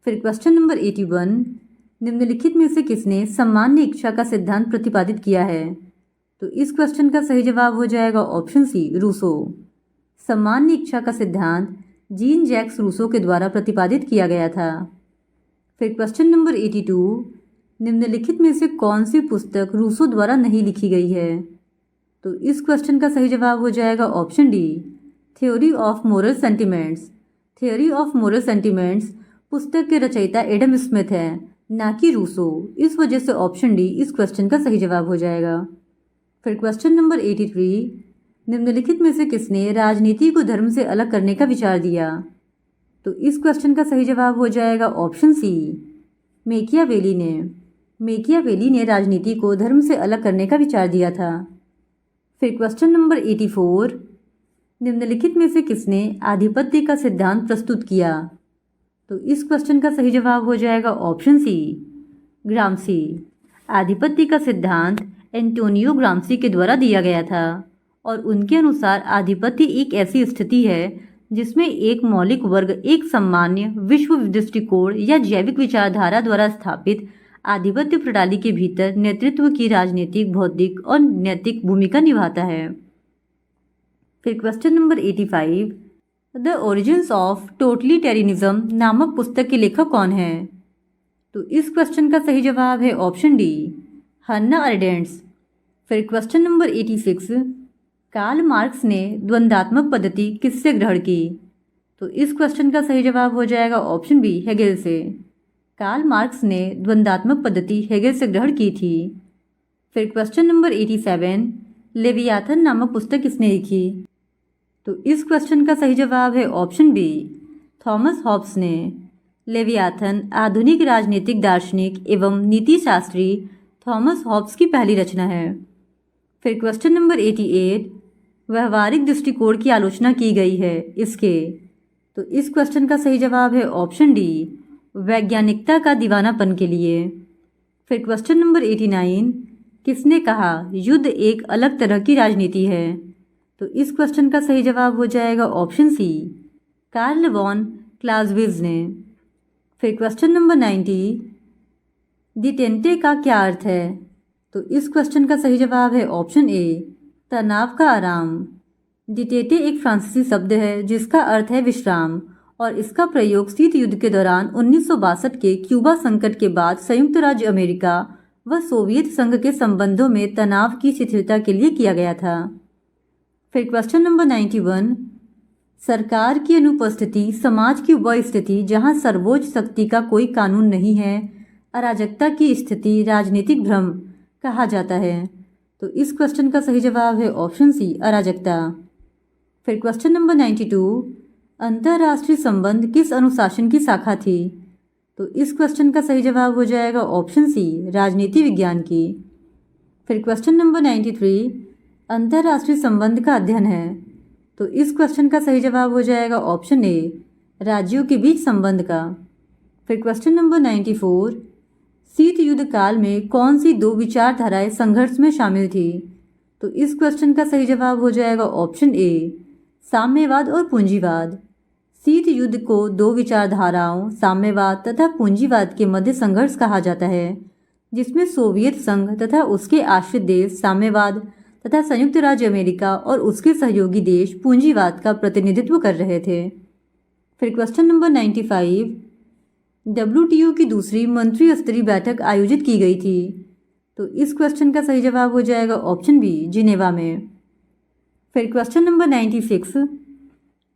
फिर क्वेश्चन नंबर 81, निम्नलिखित में से किसने सामान्य इच्छा का सिद्धांत प्रतिपादित किया है? तो इस क्वेश्चन का सही जवाब हो जाएगा ऑप्शन सी, रूसो। सामान्य इच्छा का सिद्धांत जीन जैक्स रूसो के द्वारा प्रतिपादित किया गया था। फिर क्वेश्चन नंबर 82, निम्नलिखित में से कौन सी पुस्तक रूसो द्वारा नहीं लिखी गई है? तो इस क्वेश्चन का सही जवाब हो जाएगा option D, theory of moral sentiments. Theory of moral sentiments पुस्तक के रचयिता एडम स्मिथ है, ना कि रूसो। इस वजह से ऑप्शन डी इस क्वेश्चन का सही जवाब हो जाएगा। फिर क्वेश्चन नंबर 83, निम्नलिखित में से किसने राजनीति को धर्म से अलग करने का विचार दिया? तो इस क्वेश्चन का सही जवाब हो जाएगा ऑप्शन सी, मैकियावेली ने। मैकियावेली ने राजनीति को धर्म से अलग करने का विचार दिया था। फिर क्वेश्चन नंबर 84, निम्नलिखित में से किसने आधिपत्य का सिद्धांत प्रस्तुत किया? तो इस क्वेश्चन का सही जवाब हो जाएगा ऑप्शन सी, ग्रामसी। आधिपत्य का सिद्धांत एंटोनियो ग्रामसी के द्वारा दिया गया था और उनके अनुसार आधिपत्य एक ऐसी स्थिति है जिसमें एक मौलिक वर्ग एक सामान्य विश्व दृष्टिकोण या जैविक विचारधारा द्वारा स्थापित आधिपत्य प्रणाली के भीतर नेतृत्व की राजनीतिक, बौद्धिक और नैतिक भूमिका निभाता है। फिर question number 85, the origins of totalitarianism नामक पुस्तक के लेखक कौन है? तो इस क्वेश्चन का सही जवाब है ऑप्शन डी, हन्ना अरेंडेंट्स। फिर क्वेश्चन नंबर 86, कार्ल मार्क्स ने द्वंद्वात्मक पद्धति किससे ग्रहण की? तो इस क्वेश्चन का सही जवाब हो जाएगा ऑप्शन बी, हेगेल से। कार्ल मार्क्स ने द्वंद्वात्मक पद्धति हेगेल से ग्रहण की थी। फिर क्वेश्चन नंबर 87, लेवियाथन नामक पुस्तक किसने लिखी? तो इस क्वेश्चन का सही जवाब है ऑप्शन बी, थॉमस हॉब्स ने। लेवियाथन आधुनिक राजनीतिक दार्शनिक एवं नीति शास्त्री थॉमस हॉब्स की पहली रचना है। फिर क्वेश्चन नंबर 88, व्यवहारिक दृष्टिकोण की आलोचना की गई है इसके? तो इस क्वेश्चन का सही जवाब है ऑप्शन डी, वैज्ञानिकता का दीवानापन के लिए। फिर क्वेश्चन नंबर 89, किसने कहा युद्ध एक अलग तरह की राजनीति है? तो इस क्वेश्चन का सही जवाब हो जाएगा ऑप्शन सी, कार्ल वॉन क्लाउज़विट्ज़ ने। फिर क्वेश्चन नंबर 90, डिटेंटे का क्या अर्थ है? तो इस क्वेश्चन का सही जवाब है ऑप्शन ए, तनाव का आराम। डिटेटे एक फ्रांसीसी शब्द है जिसका अर्थ है विश्राम और इसका प्रयोग शीत युद्ध के दौरान 1962 के क्यूबा संकट के बाद संयुक्त राज्य अमेरिका व सोवियत संघ के संबंधों में तनाव की शिथिलता के लिए किया गया था। फिर क्वेश्चन नंबर 91, सरकार की अनुपस्थिति समाज की वह स्थिति जहां सर्वोच्च शक्ति का कोई कानून नहीं है, अराजकता की स्थिति राजनीतिक भ्रम कहा जाता है। तो इस क्वेश्चन का सही जवाब है ऑप्शन सी, अराजकता। फिर क्वेश्चन नंबर 92, अंतर्राष्ट्रीय संबंध किस अनुशासन की शाखा थी? तो इस क्वेश्चन का सही जवाब हो जाएगा ऑप्शन सी, राजनीति विज्ञान की। फिर क्वेश्चन नंबर 93, अंतर्राष्ट्रीय संबंध का अध्ययन है। तो इस क्वेश्चन का सही जवाब हो जाएगा ऑप्शन ए, राज्यों के बीच संबंध का। फिर क्वेश्चन नंबर 94, शीत युद्ध काल में कौन सी दो विचारधाराएं संघर्ष में शामिल थी? तो इस क्वेश्चन का सही जवाब हो जाएगा ऑप्शन ए, साम्यवाद और पूंजीवाद। शीत युद्ध को दो विचारधाराओं साम्यवाद तथा पूंजीवाद के मध्य संघर्ष कहा जाता है, जिसमें सोवियत संघ तथा उसके आश्रित देश साम्यवाद तथा संयुक्त राज्य अमेरिका और उसके सहयोगी देश पूंजीवाद का प्रतिनिधित्व कर रहे थे। फिर क्वेश्चन नंबर 95, WTO की दूसरी मंत्री स्तरीय बैठक आयोजित की गई थी। तो इस क्वेश्चन का सही जवाब हो जाएगा ऑप्शन बी, जिनेवा में। फिर क्वेश्चन नंबर 96,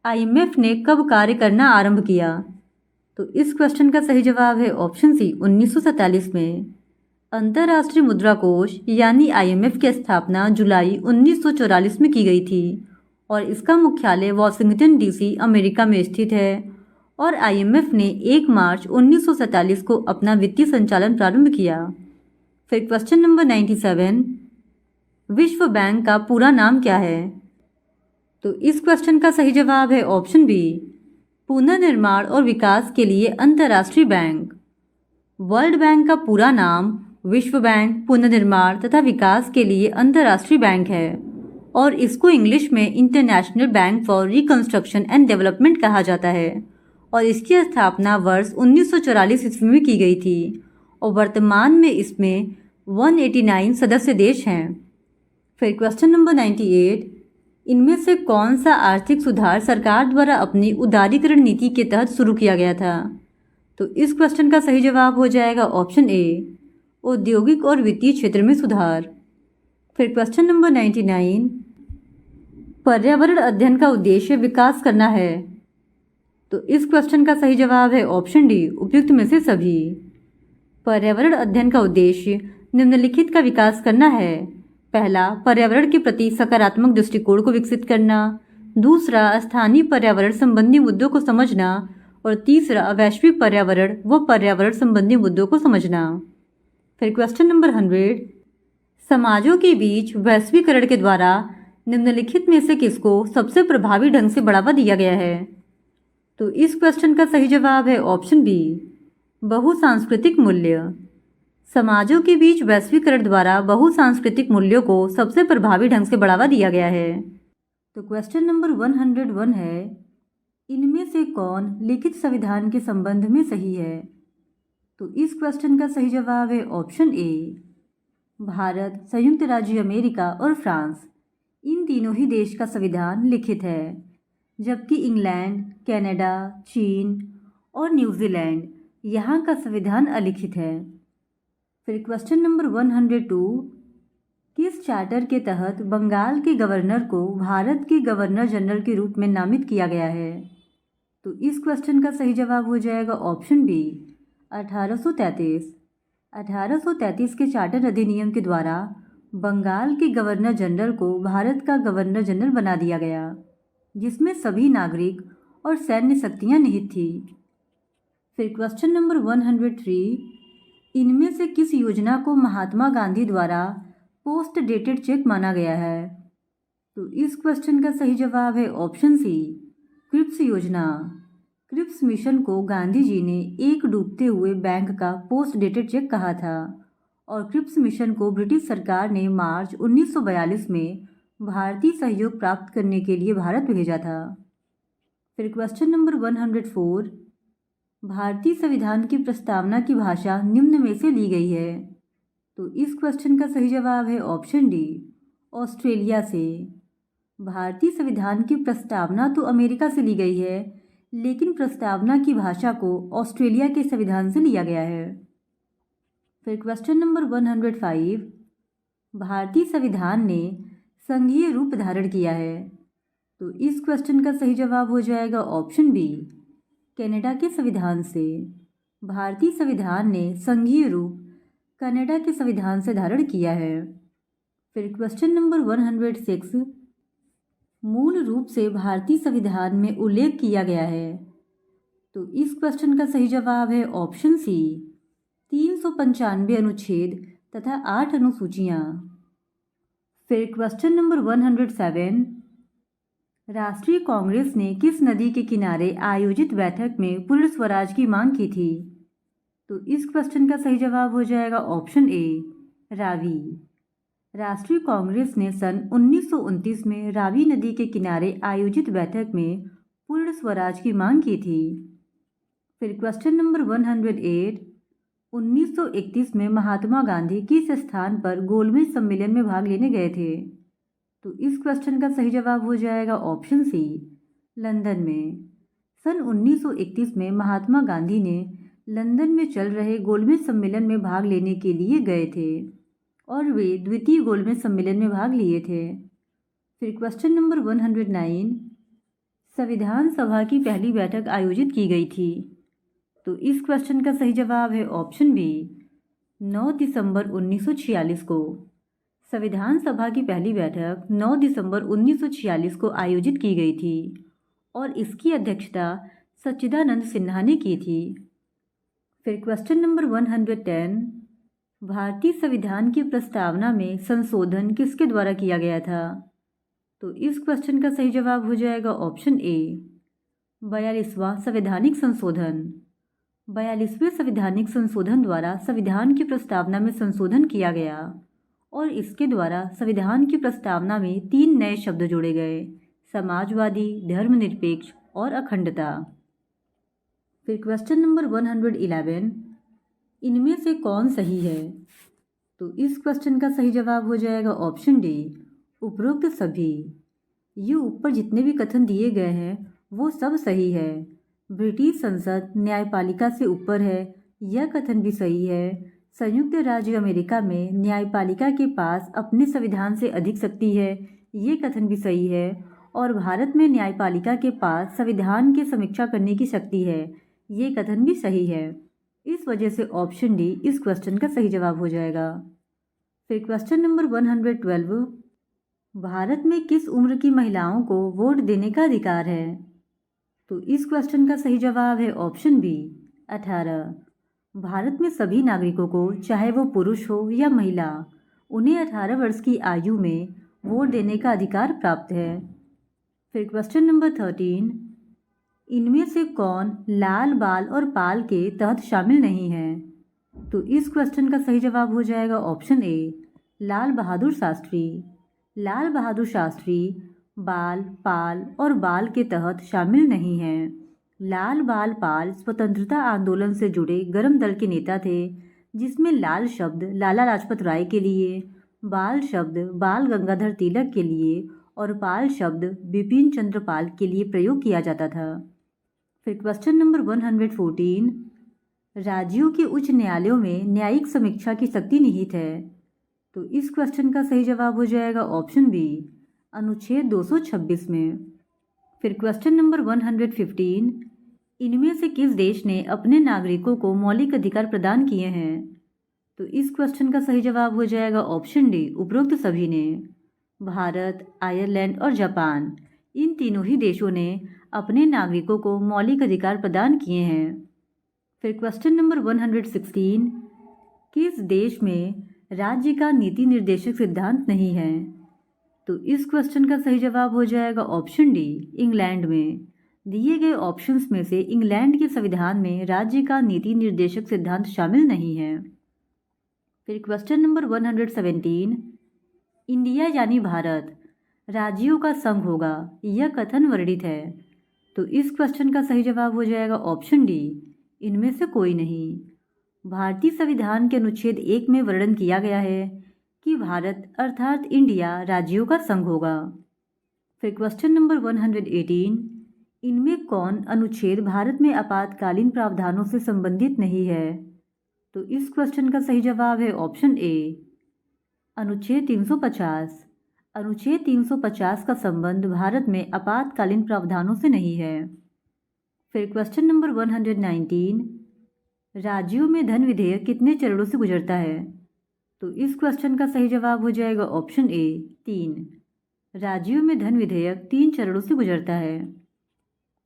IMF ने कब कार्य करना आरंभ किया? तो इस क्वेश्चन का सही जवाब है ऑप्शन सी, 1947 में। अंतर्राष्ट्रीय मुद्रा कोष यानी IMF की स्थापना जुलाई 1944 में की गई थी और इसका मुख्यालय वॉशिंगटन DC अमेरिका में स्थित है और IMF ने 1 मार्च 1947 को अपना वित्तीय संचालन प्रारंभ किया। फिर क्वेश्चन नंबर 97, विश्व बैंक का पूरा नाम क्या है? तो इस क्वेश्चन का सही जवाब है ऑप्शन बी, पुनर्निर्माण और विकास के लिए अंतर्राष्ट्रीय बैंक। वर्ल्ड बैंक का पूरा नाम विश्व बैंक पुनर्निर्माण तथा विकास के लिए अंतर्राष्ट्रीय बैंक है और इसको इंग्लिश में international bank for reconstruction and development कहा जाता है और इसकी स्थापना वर्ष 1944 ईस्वी में की गई थी और वर्तमान में इसमें 189 सदस्य देश हैं। फिर क्वेश्चन नंबर 98, इनमें से कौन सा आर्थिक सुधार सरकार द्वारा अपनी उदारीकरण नीति के तहत शुरू किया गया था? तो इस क्वेश्चन का सही जवाब हो जाएगा ऑप्शन ए, औद्योगिक और वित्तीय क्षेत्र में सुधार। फिर क्वेश्चन नंबर 99, पर्यावरण अध्ययन का उद्देश्य विकास करना है। तो इस क्वेश्चन का सही जवाब है ऑप्शन डी, उपयुक्त में से सभी। पर्यावरण अध्ययन का उद्देश्य निम्नलिखित का विकास करना है। पहला, पर्यावरण के प्रति सकारात्मक दृष्टिकोण को विकसित करना। दूसरा, स्थानीय पर्यावरण संबंधी मुद्दों को समझना और तीसरा, वैश्विक पर्यावरण व पर्यावरण संबंधी मुद्दों को समझना। फिर क्वेश्चन नंबर 100, समाजों के बीच वैश्वीकरण के द्वारा निम्नलिखित में से किसको सबसे प्रभावी ढंग से बढ़ावा दिया गया है? तो इस क्वेश्चन का सही जवाब है ऑप्शन बी, बहुसांस्कृतिक मूल्य। समाजों के बीच वैश्वीकरण द्वारा बहुसांस्कृतिक मूल्यों को सबसे प्रभावी ढंग से बढ़ावा दिया गया है। तो क्वेश्चन नंबर 101 है, इनमें से कौन लिखित संविधान के संबंध में सही है? तो इस क्वेश्चन का सही जवाब है ऑप्शन ए। भारत, संयुक्त राज्य अमेरिका और फ्रांस, इन तीनों ही देश का संविधान लिखित है, जबकि इंग्लैंड, कनाडा, चीन और न्यूजीलैंड यहाँ का संविधान अलिखित है। फिर क्वेश्चन नंबर 102, किस चार्टर के तहत बंगाल के गवर्नर को भारत के गवर्नर जनरल के रूप में नामित किया गया है? तो इस क्वेश्चन का सही जवाब हो जाएगा ऑप्शन बी, 1833। 1833 के चार्टर अधिनियम के द्वारा बंगाल के गवर्नर जनरल को भारत का गवर्नर जनरल बना दिया गया, जिसमें सभी नागरिक और सैन्य शक्तियां निहित थी। फिर क्वेश्चन नंबर 103, इनमें से किस योजना को महात्मा गांधी द्वारा पोस्ट डेटेड चेक माना गया है? तो इस क्वेश्चन का सही जवाब है ऑप्शन सी, क्रिप्स योजना। क्रिप्स मिशन को गांधी जी ने एक डूबते हुए बैंक का पोस्ट डेटेड चेक कहा था और क्रिप्स मिशन को ब्रिटिश सरकार ने मार्च 1942 में भारतीय सहयोग प्राप्त करने के लिए भारत भेजा था। फिर क्वेश्चन नंबर 104, भारतीय संविधान की प्रस्तावना की भाषा निम्न में से ली गई है? तो इस क्वेश्चन का सही जवाब है ऑप्शन डी, ऑस्ट्रेलिया से। भारतीय संविधान की प्रस्तावना तो अमेरिका से ली गई है, लेकिन प्रस्तावना की भाषा को ऑस्ट्रेलिया के संविधान से लिया गया है। फिर क्वेश्चन नंबर 105, भारतीय संविधान ने संघीय रूप धारण किया है? तो इस क्वेश्चन का सही जवाब हो जाएगा ऑप्शन बी, कनाडा के संविधान से। भारतीय संविधान ने संघीय रूप कनाडा के संविधान से धारण किया है। फिर क्वेश्चन नंबर 106, मूल रूप से भारतीय संविधान में उल्लेख किया गया है? तो इस क्वेश्चन का सही जवाब है ऑप्शन सी, 395 अनुच्छेद तथा 8 अनुसूचियाँ। फिर क्वेश्चन नंबर 107, राष्ट्रीय कांग्रेस ने किस नदी के किनारे आयोजित बैठक में पूर्ण स्वराज की मांग की थी? तो इस क्वेश्चन का सही जवाब हो जाएगा ऑप्शन ए, रावी। राष्ट्रीय कांग्रेस ने सन 1929 में रावी नदी के किनारे आयोजित बैठक में पूर्ण स्वराज की मांग की थी। फिर क्वेश्चन नंबर 108, 1931 में महात्मा गांधी किस स्थान पर गोलमेज सम्मेलन में भाग लेने गए थे? तो इस क्वेश्चन का सही जवाब हो जाएगा ऑप्शन सी, लंदन में। सन 1931 में महात्मा गांधी ने लंदन में चल रहे गोलमेज सम्मेलन में भाग लेने के लिए गए थे और वे द्वितीय गोलमेज सम्मेलन में भाग लिए थे। फिर क्वेश्चन नंबर 109, संविधान सभा की पहली बैठक आयोजित की गई थी? तो इस क्वेश्चन का सही जवाब है ऑप्शन बी, 9 दिसंबर 1946 को। संविधान सभा की पहली बैठक 9 दिसंबर 1946 को आयोजित की गई थी और इसकी अध्यक्षता सच्चिदानंद सिन्हा ने की थी। फिर क्वेश्चन नंबर 110, भारतीय संविधान की प्रस्तावना में संशोधन किसके द्वारा किया गया था? तो इस क्वेश्चन का सही जवाब हो जाएगा ऑप्शन ए, 42वां संवैधानिक संशोधन। 42वें संवैधानिक संशोधन द्वारा संविधान की प्रस्तावना में संशोधन किया गया और इसके द्वारा संविधान की प्रस्तावना में 3 नए शब्द जोड़े गए, समाजवादी, धर्मनिरपेक्ष और अखंडता। फिर क्वेश्चन नंबर 111, इनमें से कौन सही है? तो इस क्वेश्चन का सही जवाब हो जाएगा ऑप्शन डी, उपरोक्त सभी। ये ऊपर जितने भी कथन दिए गए हैं वो सब सही है। ब्रिटिश संसद न्यायपालिका से ऊपर है, यह कथन भी सही है। संयुक्त राज्य अमेरिका में न्यायपालिका के पास अपने संविधान से अधिक शक्ति है, ये कथन भी सही है। और भारत में न्यायपालिका के पास संविधान की समीक्षा करने की शक्ति है, ये कथन भी सही है। इस वजह से ऑप्शन डी इस क्वेश्चन का सही जवाब हो जाएगा। फिर क्वेश्चन नंबर 112, भारत में किस उम्र की महिलाओं को वोट देने का अधिकार है? तो इस क्वेश्चन का सही जवाब है ऑप्शन बी, 18। भारत में सभी नागरिकों को, चाहे वो पुरुष हो या महिला, उन्हें 18 वर्ष की आयु में वोट देने का अधिकार प्राप्त है। फिर क्वेश्चन नंबर 13, इनमें से कौन लाल, बाल और पाल के तहत शामिल नहीं है? तो इस क्वेश्चन का सही जवाब हो जाएगा ऑप्शन ए, लाल बहादुर शास्त्री। लाल बहादुर शास्त्री बाल, पाल और बाल के तहत शामिल नहीं हैं। लाल बाल पाल स्वतंत्रता आंदोलन से जुड़े गर्म दल के नेता थे, जिसमें लाल शब्द लाला लाजपत राय के लिए, बाल शब्द बाल गंगाधर तिलक के लिए और पाल शब्द बिपिन चंद्र पाल के लिए प्रयोग किया जाता था। फिर क्वेश्चन नंबर 114, राज्यों के उच्च न्यायालयों में न्यायिक समीक्षा की शक्ति निहित है। तो इस क्वेश्चन का सही जवाब हो जाएगा ऑप्शन बी, अनुच्छेद 226 में। फिर क्वेश्चन नंबर 115, इनमें से किस देश ने अपने नागरिकों को मौलिक अधिकार प्रदान किए हैं? तो इस क्वेश्चन का सही जवाब हो जाएगा ऑप्शन डी, उपरोक्त सभी ने। भारत, आयरलैंड और जापान, इन तीनों ही देशों ने अपने नागरिकों को मौलिक अधिकार प्रदान किए हैं। फिर क्वेश्चन नंबर 116, किस देश में राज्य का नीति निर्देशक सिद्धांत नहीं है? तो इस क्वेश्चन का सही जवाब हो जाएगा ऑप्शन डी, इंग्लैंड में। दिए गए ऑप्शंस में से इंग्लैंड के संविधान में राज्य का नीति निर्देशक सिद्धांत शामिल नहीं है। फिर क्वेश्चन नंबर 117, इंडिया यानी भारत राज्यों का संघ होगा, यह कथन वर्णित है। तो इस क्वेश्चन का सही जवाब हो जाएगा ऑप्शन डी, इनमें से कोई नहीं। भारतीय संविधान के अनुच्छेद 1 में वर्णन किया गया है कि भारत अर्थात इंडिया राज्यों का संघ होगा। फिर क्वेश्चन नंबर 118, इनमें कौन अनुच्छेद भारत में आपातकालीन प्रावधानों से संबंधित नहीं है? तो इस क्वेश्चन का सही जवाब है ऑप्शन ए, अनुच्छेद 350। अनुच्छेद 350 का संबंध भारत में आपातकालीन प्रावधानों से नहीं है। फिर क्वेश्चन नंबर 119, राज्यों में धन विधेयक कितने चरणों से गुजरता है? तो इस क्वेश्चन का सही जवाब हो जाएगा ऑप्शन ए, 3। राज्यों में धन विधेयक 3 चरणों से गुजरता है।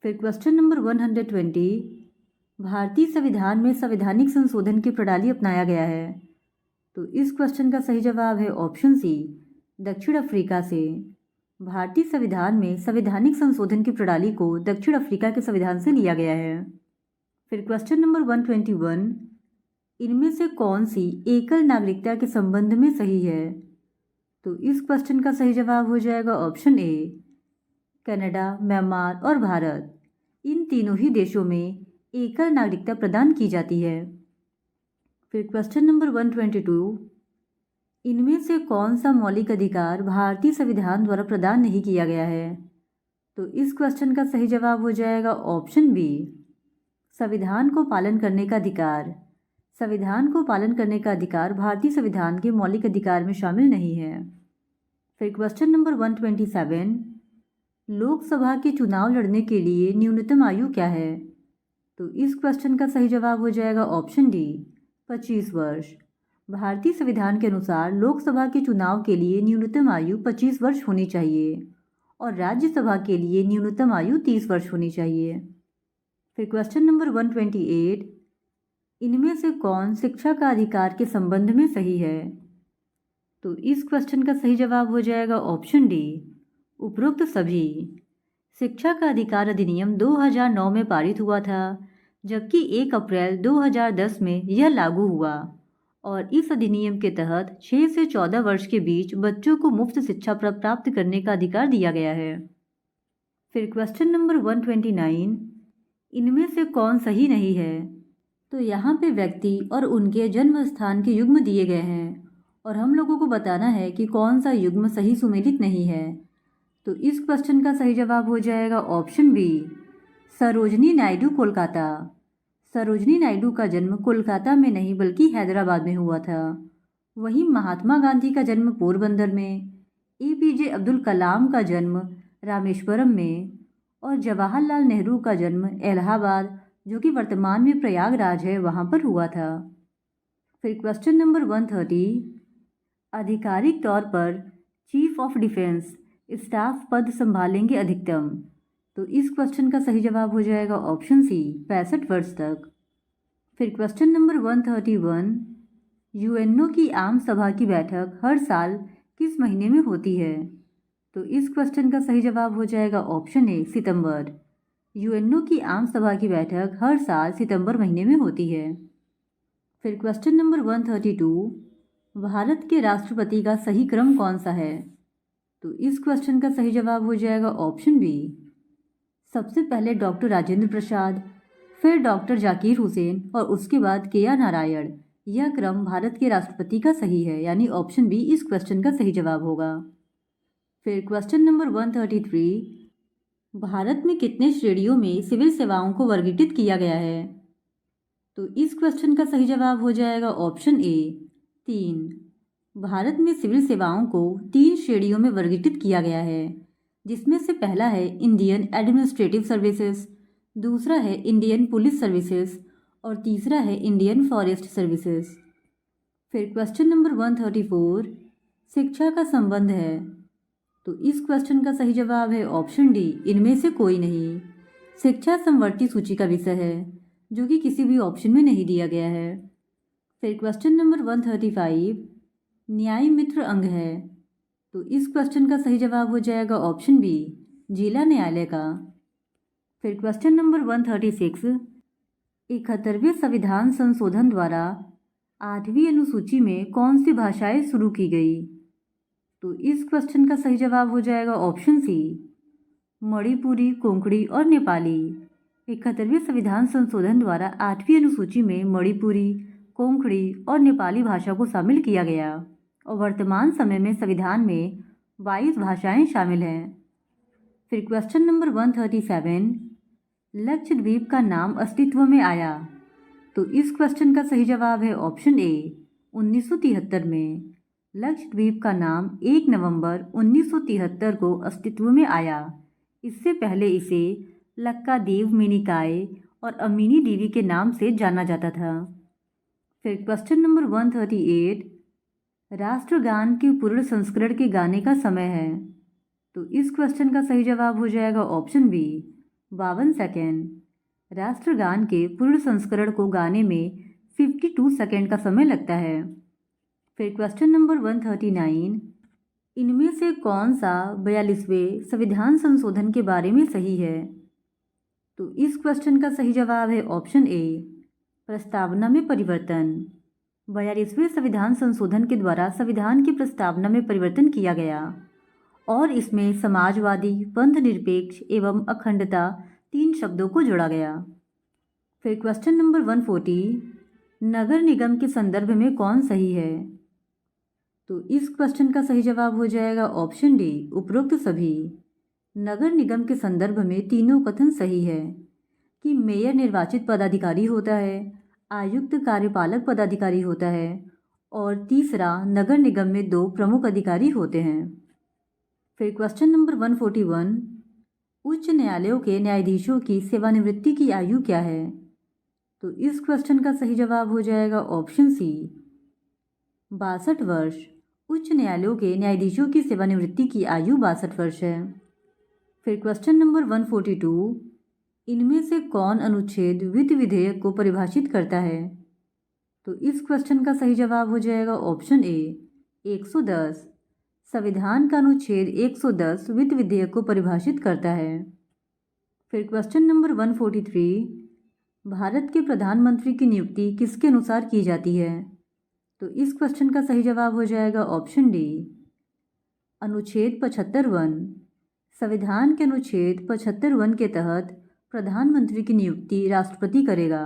फिर क्वेश्चन नंबर 120, भारतीय संविधान में संवैधानिक संशोधन की प्रणाली अपनाया गया है। तो इस क्वेश्चन का सही जवाब है ऑप्शन सी, दक्षिण अफ्रीका से। भारतीय संविधान में संवैधानिक संशोधन की प्रणाली को दक्षिण अफ्रीका के संविधान से लिया गया है। फिर क्वेश्चन नंबर 121, इनमें से कौन सी एकल नागरिकता के संबंध में सही है? तो इस क्वेश्चन का सही जवाब हो जाएगा ऑप्शन ए, कनाडा, म्यांमार और भारत, इन तीनों ही देशों में एकल नागरिकता प्रदान की जाती है। फिर क्वेश्चन नंबर 122, इनमें से कौन सा मौलिक अधिकार भारतीय संविधान द्वारा प्रदान नहीं किया गया है? तो इस क्वेश्चन का सही जवाब हो जाएगा ऑप्शन बी, संविधान को पालन करने का अधिकार। संविधान को पालन करने का अधिकार भारतीय संविधान के मौलिक अधिकार में शामिल नहीं है। फिर क्वेश्चन नंबर 127, लोकसभा के चुनाव लड़ने के लिए न्यूनतम आयु क्या है? तो इस क्वेश्चन का सही जवाब हो जाएगा ऑप्शन डी, 25 वर्ष। भारतीय संविधान के अनुसार लोकसभा के चुनाव के लिए न्यूनतम आयु 25 वर्ष होनी चाहिए और राज्यसभा के लिए न्यूनतम आयु 30 वर्ष होनी चाहिए। फिर क्वेश्चन नंबर 128, इनमें से कौन शिक्षा का अधिकार के संबंध में सही है? तो इस क्वेश्चन का सही जवाब हो जाएगा ऑप्शन डी, उपरोक्त सभी। शिक्षा का अधिकार अधिनियम 2009 में पारित हुआ था, जबकि 1 अप्रैल 2010 में यह लागू हुआ और इस अधिनियम के तहत 6 से 14 वर्ष के बीच बच्चों को मुफ्त शिक्षा प्राप्त करने का अधिकार दिया गया है। फिर क्वेश्चन नंबर 129, इनमें से कौन सही नहीं है? तो यहाँ पे व्यक्ति और उनके जन्म स्थान के युग्म दिए गए हैं और हम लोगों को बताना है कि कौन सा युग्म सही सुमेलित नहीं है। तो इस क्वेश्चन का सही जवाब हो जाएगा ऑप्शन बी, सरोजनी नायडू, कोलकाता। सरोजनी नायडू का जन्म कोलकाता में नहीं बल्कि हैदराबाद में हुआ था। वहीं महात्मा गांधी का जन्म पोरबंदर में, एपीजे अब्दुल कलाम का जन्म रामेश्वरम में और जवाहरलाल नेहरू का जन्म इलाहाबाद, जो कि वर्तमान में प्रयागराज है, वहाँ पर हुआ था। फिर क्वेश्चन नंबर 130, आधिकारिक तौर पर चीफ ऑफ डिफेंस स्टाफ पद संभालेंगे अधिकतम। तो इस क्वेश्चन का सही जवाब हो जाएगा ऑप्शन सी, 65 वर्ष तक। फिर क्वेश्चन नंबर 131, यूएनओ की आम सभा की बैठक हर साल किस महीने में होती है? तो इस क्वेश्चन का सही जवाब हो जाएगा ऑप्शन ए, सितंबर। यूएनओ की आम सभा की बैठक हर साल सितंबर महीने में होती है। फिर क्वेश्चन नंबर 132, भारत के राष्ट्रपति का सही क्रम कौन सा है? तो इस क्वेश्चन का सही जवाब हो जाएगा ऑप्शन बी, सबसे पहले डॉक्टर राजेंद्र प्रसाद, फिर डॉक्टर जाकिर हुसैन और उसके बाद के.आर. नारायण। यह क्रम भारत के राष्ट्रपति का सही है, यानी ऑप्शन बी इस क्वेश्चन का सही जवाब होगा। फिर क्वेश्चन नंबर 133, भारत में कितने श्रेणियों में सिविल सेवाओं को वर्गीकृत किया गया है? तो इस क्वेश्चन का सही जवाब हो जाएगा ऑप्शन ए 3। भारत में सिविल सेवाओं को 3 श्रेणियों में वर्गीकृत किया गया है, जिसमें से पहला है इंडियन एडमिनिस्ट्रेटिव सर्विसेज, दूसरा है इंडियन पुलिस सर्विसेज और तीसरा है इंडियन फॉरेस्ट सर्विसेज। फिर क्वेश्चन नंबर 134, शिक्षा का संबंध है। तो इस क्वेश्चन का सही जवाब है ऑप्शन डी, इनमें से कोई नहीं। शिक्षा समवर्ती सूची का विषय है, जो कि किसी भी ऑप्शन में नहीं दिया गया है। फिर क्वेश्चन नंबर 135, न्याय मित्र अंग है। तो इस क्वेश्चन का सही जवाब हो जाएगा ऑप्शन बी, जिला न्यायालय का। फिर क्वेश्चन नंबर 136, 71वें संविधान संशोधन द्वारा 8वीं अनुसूची में कौन सी भाषाएं शुरू की गई? तो इस क्वेश्चन का सही जवाब हो जाएगा ऑप्शन सी, मणिपुरी, कोंकणी और नेपाली। 71वें संविधान संशोधन द्वारा 8वीं अनुसूची में मणिपुरी, कोंकणी और नेपाली भाषा को शामिल किया गया और वर्तमान समय में संविधान में 22 भाषाएं शामिल हैं। फिर क्वेश्चन नंबर 137, लक्षद्वीप का नाम अस्तित्व में आया। तो इस क्वेश्चन का सही जवाब है ऑप्शन ए, 1973 में। लक्षद्वीप का नाम 1 नवंबर 1973 को अस्तित्व में आया। इससे पहले इसे लक्कादीव, मिनिकॉय और अमीनी दीवी के नाम से जाना जाता था। फिर क्वेश्चन नंबर 138, राष्ट्रगान के पूर्ण संस्करण के गाने का समय है। तो इस क्वेश्चन का सही जवाब हो जाएगा ऑप्शन बी, 52 सेकेंड। राष्ट्रगान के पूर्ण संस्करण को गाने में 52 सेकेंड का समय लगता है। फिर क्वेश्चन नंबर 139, इनमें से कौन सा 42वें संविधान संशोधन के बारे में सही है? तो इस क्वेश्चन का सही जवाब है ऑप्शन ए, प्रस्तावना में परिवर्तन। 42वें संविधान संशोधन के द्वारा संविधान की प्रस्तावना में परिवर्तन किया गया और इसमें समाजवादी, पंथ निरपेक्ष एवं अखंडता 3 शब्दों को जोड़ा गया। फिर क्वेश्चन नंबर 140, नगर निगम के संदर्भ में कौन सही है? तो इस क्वेश्चन का सही जवाब हो जाएगा ऑप्शन डी, उपरोक्त सभी। नगर निगम के संदर्भ में तीनों कथन सही है कि मेयर निर्वाचित पदाधिकारी होता है, आयुक्त कार्यपालक पदाधिकारी होता है और तीसरा नगर निगम में 2 प्रमुख अधिकारी होते हैं। फिर क्वेश्चन नंबर 141, उच्च न्यायालयों के न्यायाधीशों की सेवानिवृत्ति की आयु क्या है? तो इस क्वेश्चन का सही जवाब हो जाएगा ऑप्शन सी, 62 वर्ष। उच्च न्यायालयों के न्यायाधीशों की सेवानिवृत्ति की आयु 62 वर्ष है। फिर क्वेश्चन नंबर 142, इनमें से कौन अनुच्छेद वित्त विधेयक को परिभाषित करता है? तो इस क्वेश्चन का सही जवाब हो जाएगा ऑप्शन ए, 110। संविधान का अनुच्छेद 110 वित्त विधेयक को परिभाषित करता है। फिर क्वेश्चन नंबर 143, भारत के प्रधानमंत्री की नियुक्ति किसके अनुसार की जाती है? तो इस क्वेश्चन का सही जवाब हो जाएगा ऑप्शन डी, अनुच्छेद 75(1). संविधान के अनुच्छेद 75(1) के तहत प्रधानमंत्री की नियुक्ति राष्ट्रपति करेगा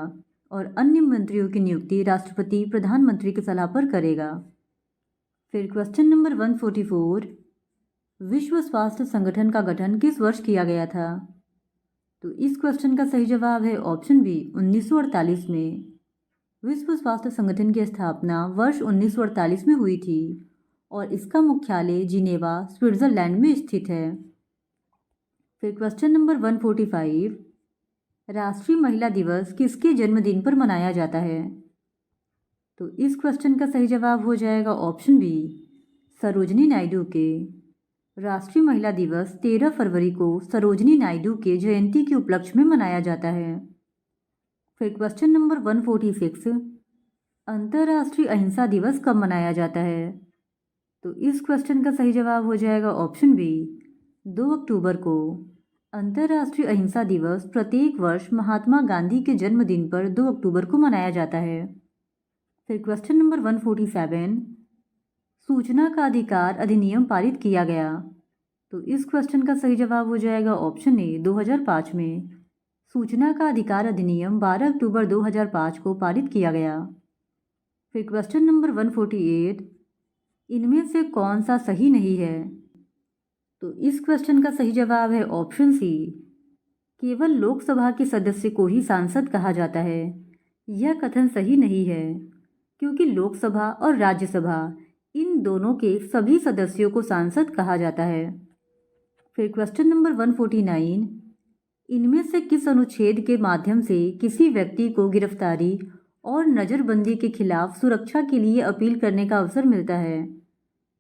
और अन्य मंत्रियों की नियुक्ति राष्ट्रपति प्रधानमंत्री की सलाह पर करेगा। फिर क्वेश्चन नंबर 144, विश्व स्वास्थ्य संगठन का गठन किस वर्ष किया गया था? तो इस क्वेश्चन का सही जवाब है ऑप्शन बी, 1948 में। विश्व स्वास्थ्य संगठन की स्थापना वर्ष 1948 में हुई थी और इसका मुख्यालय जिनेवा, स्विट्जरलैंड में स्थित है। फिर क्वेश्चन नंबर 145, राष्ट्रीय महिला दिवस किसके जन्मदिन पर मनाया जाता है? तो इस क्वेश्चन का सही जवाब हो जाएगा ऑप्शन बी, सरोजिनी नायडू के। राष्ट्रीय महिला दिवस 13 फरवरी को सरोजिनी नायडू के जयंती के उपलक्ष्य में मनाया जाता है। फिर क्वेश्चन नंबर 146, अंतर्राष्ट्रीय अहिंसा दिवस कब मनाया जाता है? तो इस क्वेश्चन का सही जवाब हो जाएगा ऑप्शन बी, 2 अक्टूबर को। अंतर्राष्ट्रीय अहिंसा दिवस प्रत्येक वर्ष महात्मा गांधी के जन्मदिन पर 2 अक्टूबर को मनाया जाता है। फिर क्वेश्चन नंबर 147, सूचना का अधिकार अधिनियम पारित किया गया। तो तो इस क्वेश्चन का सही जवाब हो जाएगा ऑप्शन ए 2005 में। सूचना का अधिकार अधिनियम 12 अक्टूबर 2005 को पारित किया गया। फिर क्वेश्चन नंबर 148, इनमें से कौन सा सही नहीं है? तो इस क्वेश्चन का सही जवाब है ऑप्शन सी, केवल लोकसभा के सदस्य को ही सांसद कहा जाता है। यह कथन सही नहीं है, क्योंकि लोकसभा और राज्यसभा इन दोनों के सभी सदस्यों को सांसद कहा जाता है। फिर क्वेश्चन नंबर 149, इनमें से किस अनुच्छेद के माध्यम से किसी व्यक्ति को गिरफ्तारी और नज़रबंदी के खिलाफ सुरक्षा के लिए अपील करने का अवसर मिलता है?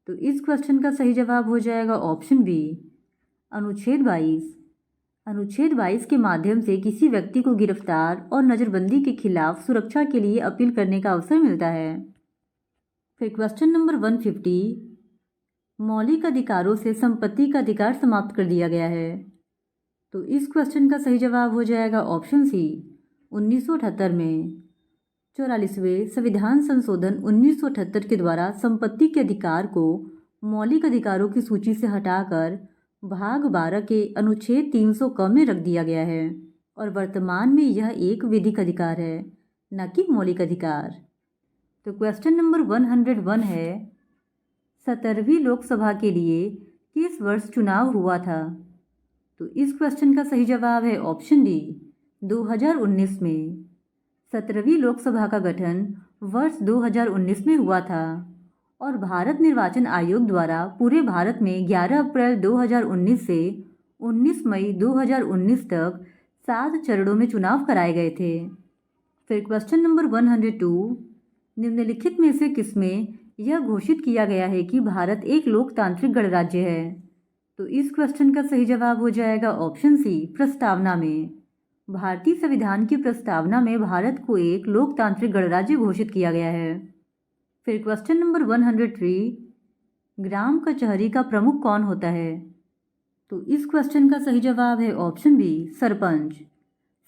तो इस क्वेश्चन का सही जवाब हो जाएगा ऑप्शन बी, अनुच्छेद 22। अनुच्छेद 22 के माध्यम से किसी व्यक्ति को गिरफ्तार और नज़रबंदी के खिलाफ सुरक्षा के लिए अपील करने का अवसर मिलता है। फिर क्वेश्चन नंबर 150, मौलिक अधिकारों से संपत्ति का अधिकार समाप्त कर दिया गया है। तो इस क्वेश्चन का सही जवाब हो जाएगा ऑप्शन सी, 1978 में 44वें संविधान संशोधन 1978 के द्वारा संपत्ति के अधिकार को मौलिक अधिकारों की सूची से हटाकर भाग 12 के अनुच्छेद 300 क में रख दिया गया है और वर्तमान में यह एक विधिक अधिकार है, न कि मौलिक अधिकार। तो क्वेश्चन नंबर 101 है, 17वीं लोकसभा के लिए किस वर्ष चुनाव हुआ था? तो इस क्वेश्चन का सही जवाब है ऑप्शन डी, 2019 में। 17वीं लोकसभा का गठन वर्ष 2019 में हुआ था और भारत निर्वाचन आयोग द्वारा पूरे भारत में 11 अप्रैल 2019 से 19 मई 2019 तक 7 चरणों में चुनाव कराए गए थे। फिर क्वेश्चन नंबर 102, निम्नलिखित में से किसमें यह घोषित किया गया है कि भारत एक लोकतांत्रिक गणराज्य है? तो इस क्वेश्चन का सही जवाब हो जाएगा ऑप्शन सी, प्रस्तावना में। भारतीय संविधान की प्रस्तावना में भारत को एक लोकतांत्रिक गणराज्य घोषित किया गया है। फिर क्वेश्चन नंबर 103, ग्राम कचहरी का प्रमुख कौन होता है? तो इस क्वेश्चन का सही जवाब है ऑप्शन बी, सरपंच।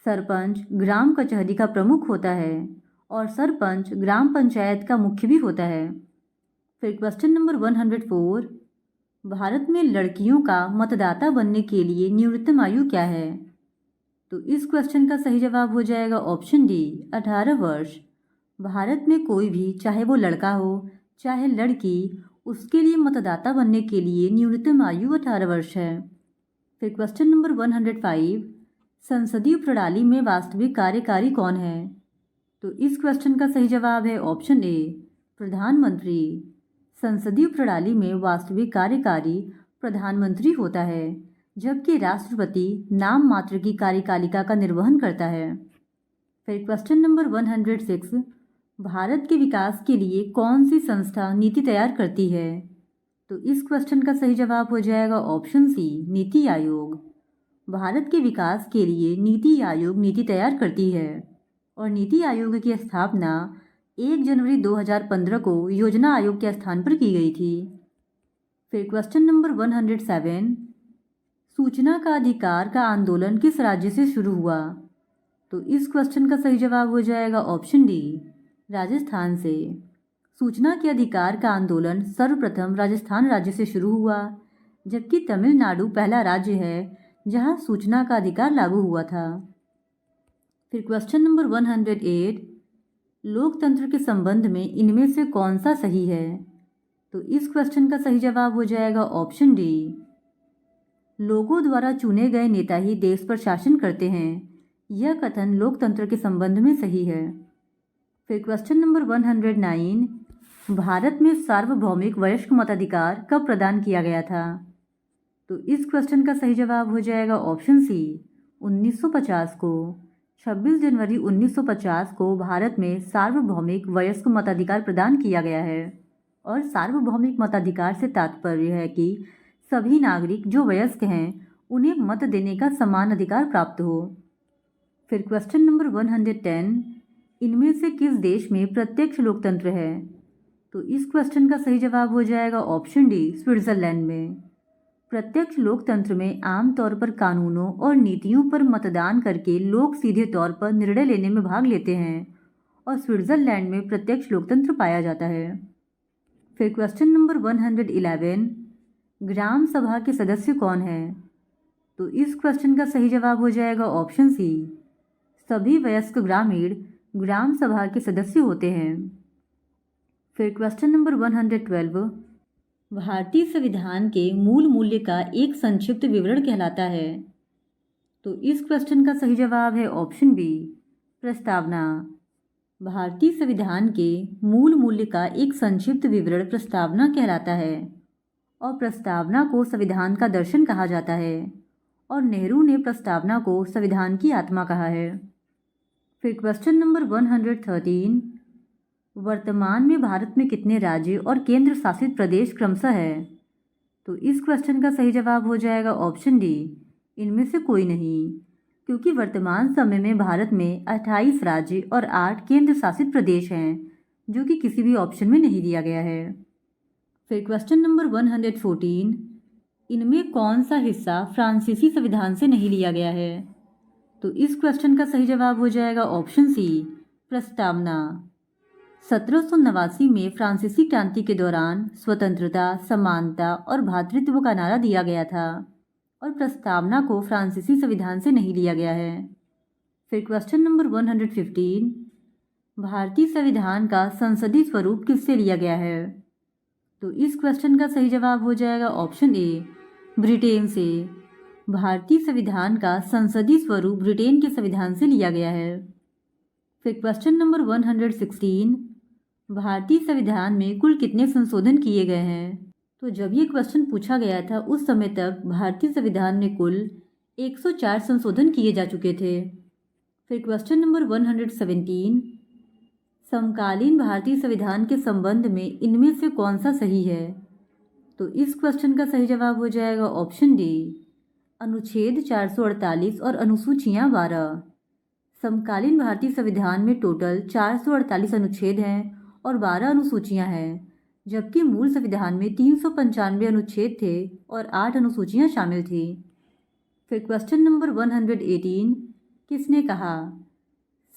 सरपंच ग्राम कचहरी का प्रमुख होता है और सरपंच ग्राम पंचायत का मुख्य भी होता है। फिर क्वेश्चन नंबर 104, भारत में लड़कियों का मतदाता बनने के लिए न्यूनतम आयु क्या है? तो इस क्वेश्चन का सही जवाब हो जाएगा ऑप्शन डी, 18 वर्ष। भारत में कोई भी, चाहे वो लड़का हो चाहे लड़की, उसके लिए मतदाता बनने के लिए न्यूनतम आयु 18 वर्ष है। फिर क्वेश्चन नंबर 105, संसदीय प्रणाली में वास्तविक कार्यकारी कौन है? तो इस क्वेश्चन का सही जवाब है ऑप्शन ए, प्रधानमंत्री। संसदीय प्रणाली में वास्तविक कार्यकारी प्रधानमंत्री होता है, जबकि राष्ट्रपति नाम मात्र की कार्यपालिका का निर्वहन करता है। फिर क्वेश्चन नंबर 106, भारत के विकास के लिए कौन सी संस्था नीति तैयार करती है? तो इस क्वेश्चन का सही जवाब हो जाएगा ऑप्शन सी, नीति आयोग। भारत के विकास के लिए नीति आयोग नीति तैयार करती है और नीति आयोग की स्थापना 1 जनवरी 2015 को योजना आयोग के स्थान पर की गई थी। फिर क्वेश्चन नंबर 107, सूचना का अधिकार का आंदोलन किस राज्य से शुरू हुआ? तो इस क्वेश्चन का सही जवाब हो जाएगा ऑप्शन डी, राजस्थान से। सूचना के अधिकार का आंदोलन सर्वप्रथम राजस्थान राज्य से शुरू हुआ, जबकि तमिलनाडु पहला राज्य है जहां सूचना का अधिकार लागू हुआ था। फिर क्वेश्चन नंबर 108, लोकतंत्र के संबंध में इनमें से कौन सा सही है? तो इस क्वेश्चन का सही जवाब हो जाएगा ऑप्शन डी, लोगों द्वारा चुने गए नेता ही देश पर शासन करते हैं। यह कथन लोकतंत्र के संबंध में सही है। फिर क्वेश्चन नंबर 109, भारत में सार्वभौमिक वयस्क मताधिकार कब प्रदान किया गया था? तो इस क्वेश्चन का सही जवाब हो जाएगा ऑप्शन सी, 1950 को। 26 जनवरी 1950 को भारत में सार्वभौमिक वयस्क मताधिकार प्रदान किया गया है और सार्वभौमिक मताधिकार से तात्पर्य है कि सभी नागरिक जो वयस्क हैं उन्हें मत देने का समान अधिकार प्राप्त हो। फिर क्वेश्चन नंबर 110, इनमें से किस देश में प्रत्यक्ष लोकतंत्र है? तो इस क्वेश्चन का सही जवाब हो जाएगा ऑप्शन डी, स्विट्जरलैंड में। प्रत्यक्ष लोकतंत्र में आमतौर पर कानूनों और नीतियों पर मतदान करके लोग सीधे तौर पर निर्णय लेने में भाग लेते हैं और स्विट्जरलैंड में प्रत्यक्ष लोकतंत्र पाया जाता है। फिर क्वेश्चन नंबर 111, ग्राम सभा के सदस्य कौन है? तो इस क्वेश्चन का सही जवाब हो जाएगा ऑप्शन सी, सभी वयस्क ग्रामीण ग्राम सभा के सदस्य होते हैं। फिर क्वेश्चन नंबर 112, भारतीय संविधान के मूल मूल्य का एक संक्षिप्त विवरण कहलाता है। तो इस क्वेश्चन का सही जवाब है ऑप्शन बी, प्रस्तावना। भारतीय संविधान के मूल मूल्य का एक संक्षिप्त विवरण प्रस्तावना कहलाता है और प्रस्तावना को संविधान का दर्शन कहा जाता है और नेहरू ने प्रस्तावना को संविधान की आत्मा कहा है। फिर क्वेश्चन नंबर 113, वर्तमान में भारत में कितने राज्य और केंद्र शासित प्रदेश क्रमशः है? तो इस क्वेश्चन का सही जवाब हो जाएगा ऑप्शन डी, इनमें से कोई नहीं, क्योंकि वर्तमान समय में भारत में 28 राज्य और 8 केंद्र शासित प्रदेश हैं, जो कि किसी भी ऑप्शन में नहीं दिया गया है। फिर क्वेश्चन नंबर 114, इनमें कौन सा हिस्सा फ्रांसीसी संविधान से नहीं लिया गया है? तो इस क्वेश्चन का सही जवाब हो जाएगा ऑप्शन सी, प्रस्तावना। 1789 में फ्रांसीसी क्रांति के दौरान स्वतंत्रता, समानता और भ्रातृत्व का नारा दिया गया था और प्रस्तावना को फ्रांसीसी संविधान से नहीं लिया गया है। फिर क्वेश्चन नंबर 115, भारतीय संविधान का संसदीय स्वरूप किससे लिया गया है? तो इस क्वेश्चन का सही जवाब हो जाएगा ऑप्शन ए, ब्रिटेन से। भारतीय संविधान का संसदीय स्वरूप ब्रिटेन के संविधान से लिया गया है। फिर क्वेश्चन नंबर 116, भारतीय संविधान में कुल कितने संशोधन किए गए हैं? तो जब ये क्वेश्चन पूछा गया था उस समय तक भारतीय संविधान में कुल 104 संशोधन किए जा चुके थे। फिर क्वेश्चन नंबर 117, समकालीन भारतीय संविधान के संबंध में इनमें से कौन सा सही है? तो इस क्वेश्चन का सही जवाब हो जाएगा ऑप्शन डी, अनुच्छेद 448 और अनुसूचियाँ 12। समकालीन भारतीय संविधान में टोटल 448 अनुच्छेद हैं और 12 अनुसूचियाँ हैं, जबकि मूल संविधान में 395 अनुच्छेद थे और 8 अनुसूचियाँ शामिल थी। फिर क्वेश्चन नंबर 118, किसने कहा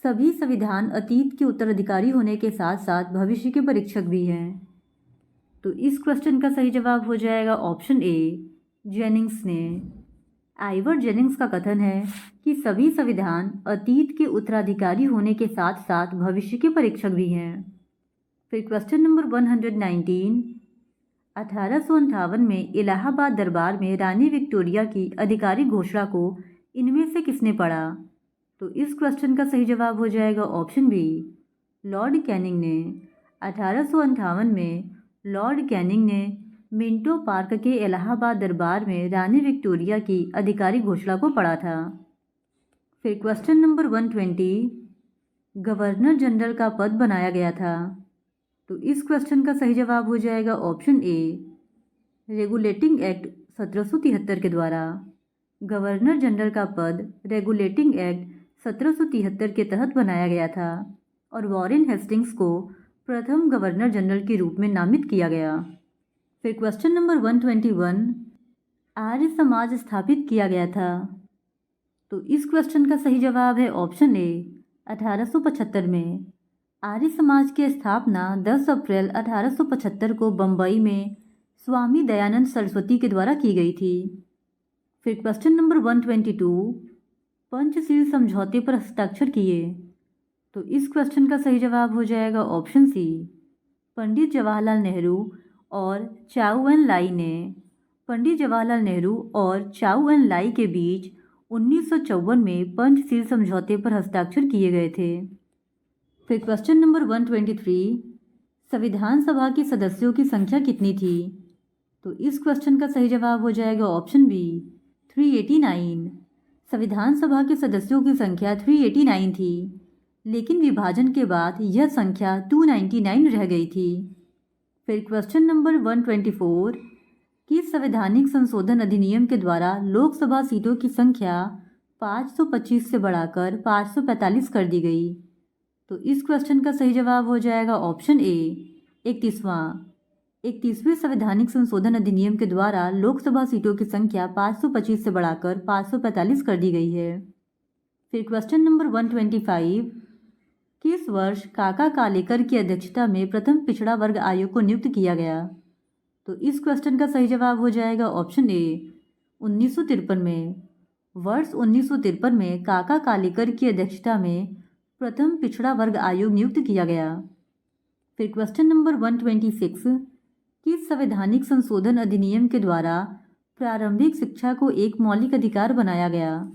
सभी संविधान अतीत के उत्तराधिकारी होने के साथ साथ भविष्य के परीक्षक भी हैं? तो इस क्वेश्चन का सही जवाब हो जाएगा ऑप्शन ए, जेनिंग्स ने। आइवर जेनिंग्स का कथन है कि सभी संविधान अतीत के उत्तराधिकारी होने के साथ साथ भविष्य के परीक्षक भी हैं। फिर क्वेश्चन नंबर 119, 1858 में इलाहाबाद दरबार में रानी विक्टोरिया की आधिकारिक घोषणा को इनमें से किसने पढ़ा? तो इस क्वेश्चन का सही जवाब हो जाएगा ऑप्शन बी, लॉर्ड कैनिंग ने। 1858 में लॉर्ड कैनिंग ने मिंटो पार्क के इलाहाबाद दरबार में रानी विक्टोरिया की आधिकारिक घोषणा को पढ़ा था। फिर क्वेश्चन नंबर 120, गवर्नर जनरल का पद बनाया गया था। तो इस क्वेश्चन का सही जवाब हो जाएगा ऑप्शन ए, रेगुलेटिंग एक्ट 1773 के द्वारा। गवर्नर जनरल का पद रेगुलेटिंग एक्ट 1773 के तहत बनाया गया था और वॉरेन हेस्टिंग्स को प्रथम गवर्नर जनरल के रूप में नामित किया गया। फिर क्वेश्चन नंबर 121, आर्य समाज स्थापित किया गया था। तो इस क्वेश्चन का सही जवाब है ऑप्शन ए, 1875 में। आर्य समाज की स्थापना 10 अप्रैल 1875 को बम्बई में स्वामी दयानंद सरस्वती के द्वारा की गई थी। फिर क्वेश्चन नंबर 122, पंचशील समझौते पर हस्ताक्षर किए। तो इस क्वेश्चन का सही जवाब हो जाएगा ऑप्शन सी, पंडित जवाहरलाल नेहरू और चाउ एन लाई ने। पंडित जवाहरलाल नेहरू और चाउ एन लाई के बीच 1954 में पंचशील समझौते पर हस्ताक्षर किए गए थे। फिर क्वेश्चन नंबर 123, संविधान सभा के सदस्यों की संख्या कितनी थी? तो इस क्वेश्चन का सही जवाब हो जाएगा ऑप्शन बी, 389। संविधान सभा के सदस्यों की संख्या 389 थी, लेकिन विभाजन के बाद यह संख्या 299 रह गई थी। फिर क्वेश्चन नंबर 124, किस संवैधानिक संशोधन अधिनियम के द्वारा लोकसभा सीटों की संख्या 525 से बढ़ाकर 545 कर दी गई? तो इस क्वेश्चन का सही जवाब हो जाएगा ऑप्शन ए, 31वें संवैधानिक संशोधन अधिनियम के द्वारा लोकसभा सीटों की संख्या 525 से बढ़ाकर 545 कर दी गई है। फिर क्वेश्चन नंबर 125, किस वर्ष काका कालेकर की अध्यक्षता में प्रथम पिछड़ा वर्ग आयोग को नियुक्त किया गया? तो तो इस क्वेश्चन का सही जवाब हो जाएगा ऑप्शन ए 1953 में। वर्ष 1953 में काका कालेकर की अध्यक्षता में प्रथम पिछड़ा वर्ग आयोग नियुक्त किया गया। फिर क्वेश्चन नंबर 126, किस संवैधानिक संशोधन अधिनियम के द्वारा प्रारंभिक शिक्षा को एक मौलिक अधिकार बनाया गया?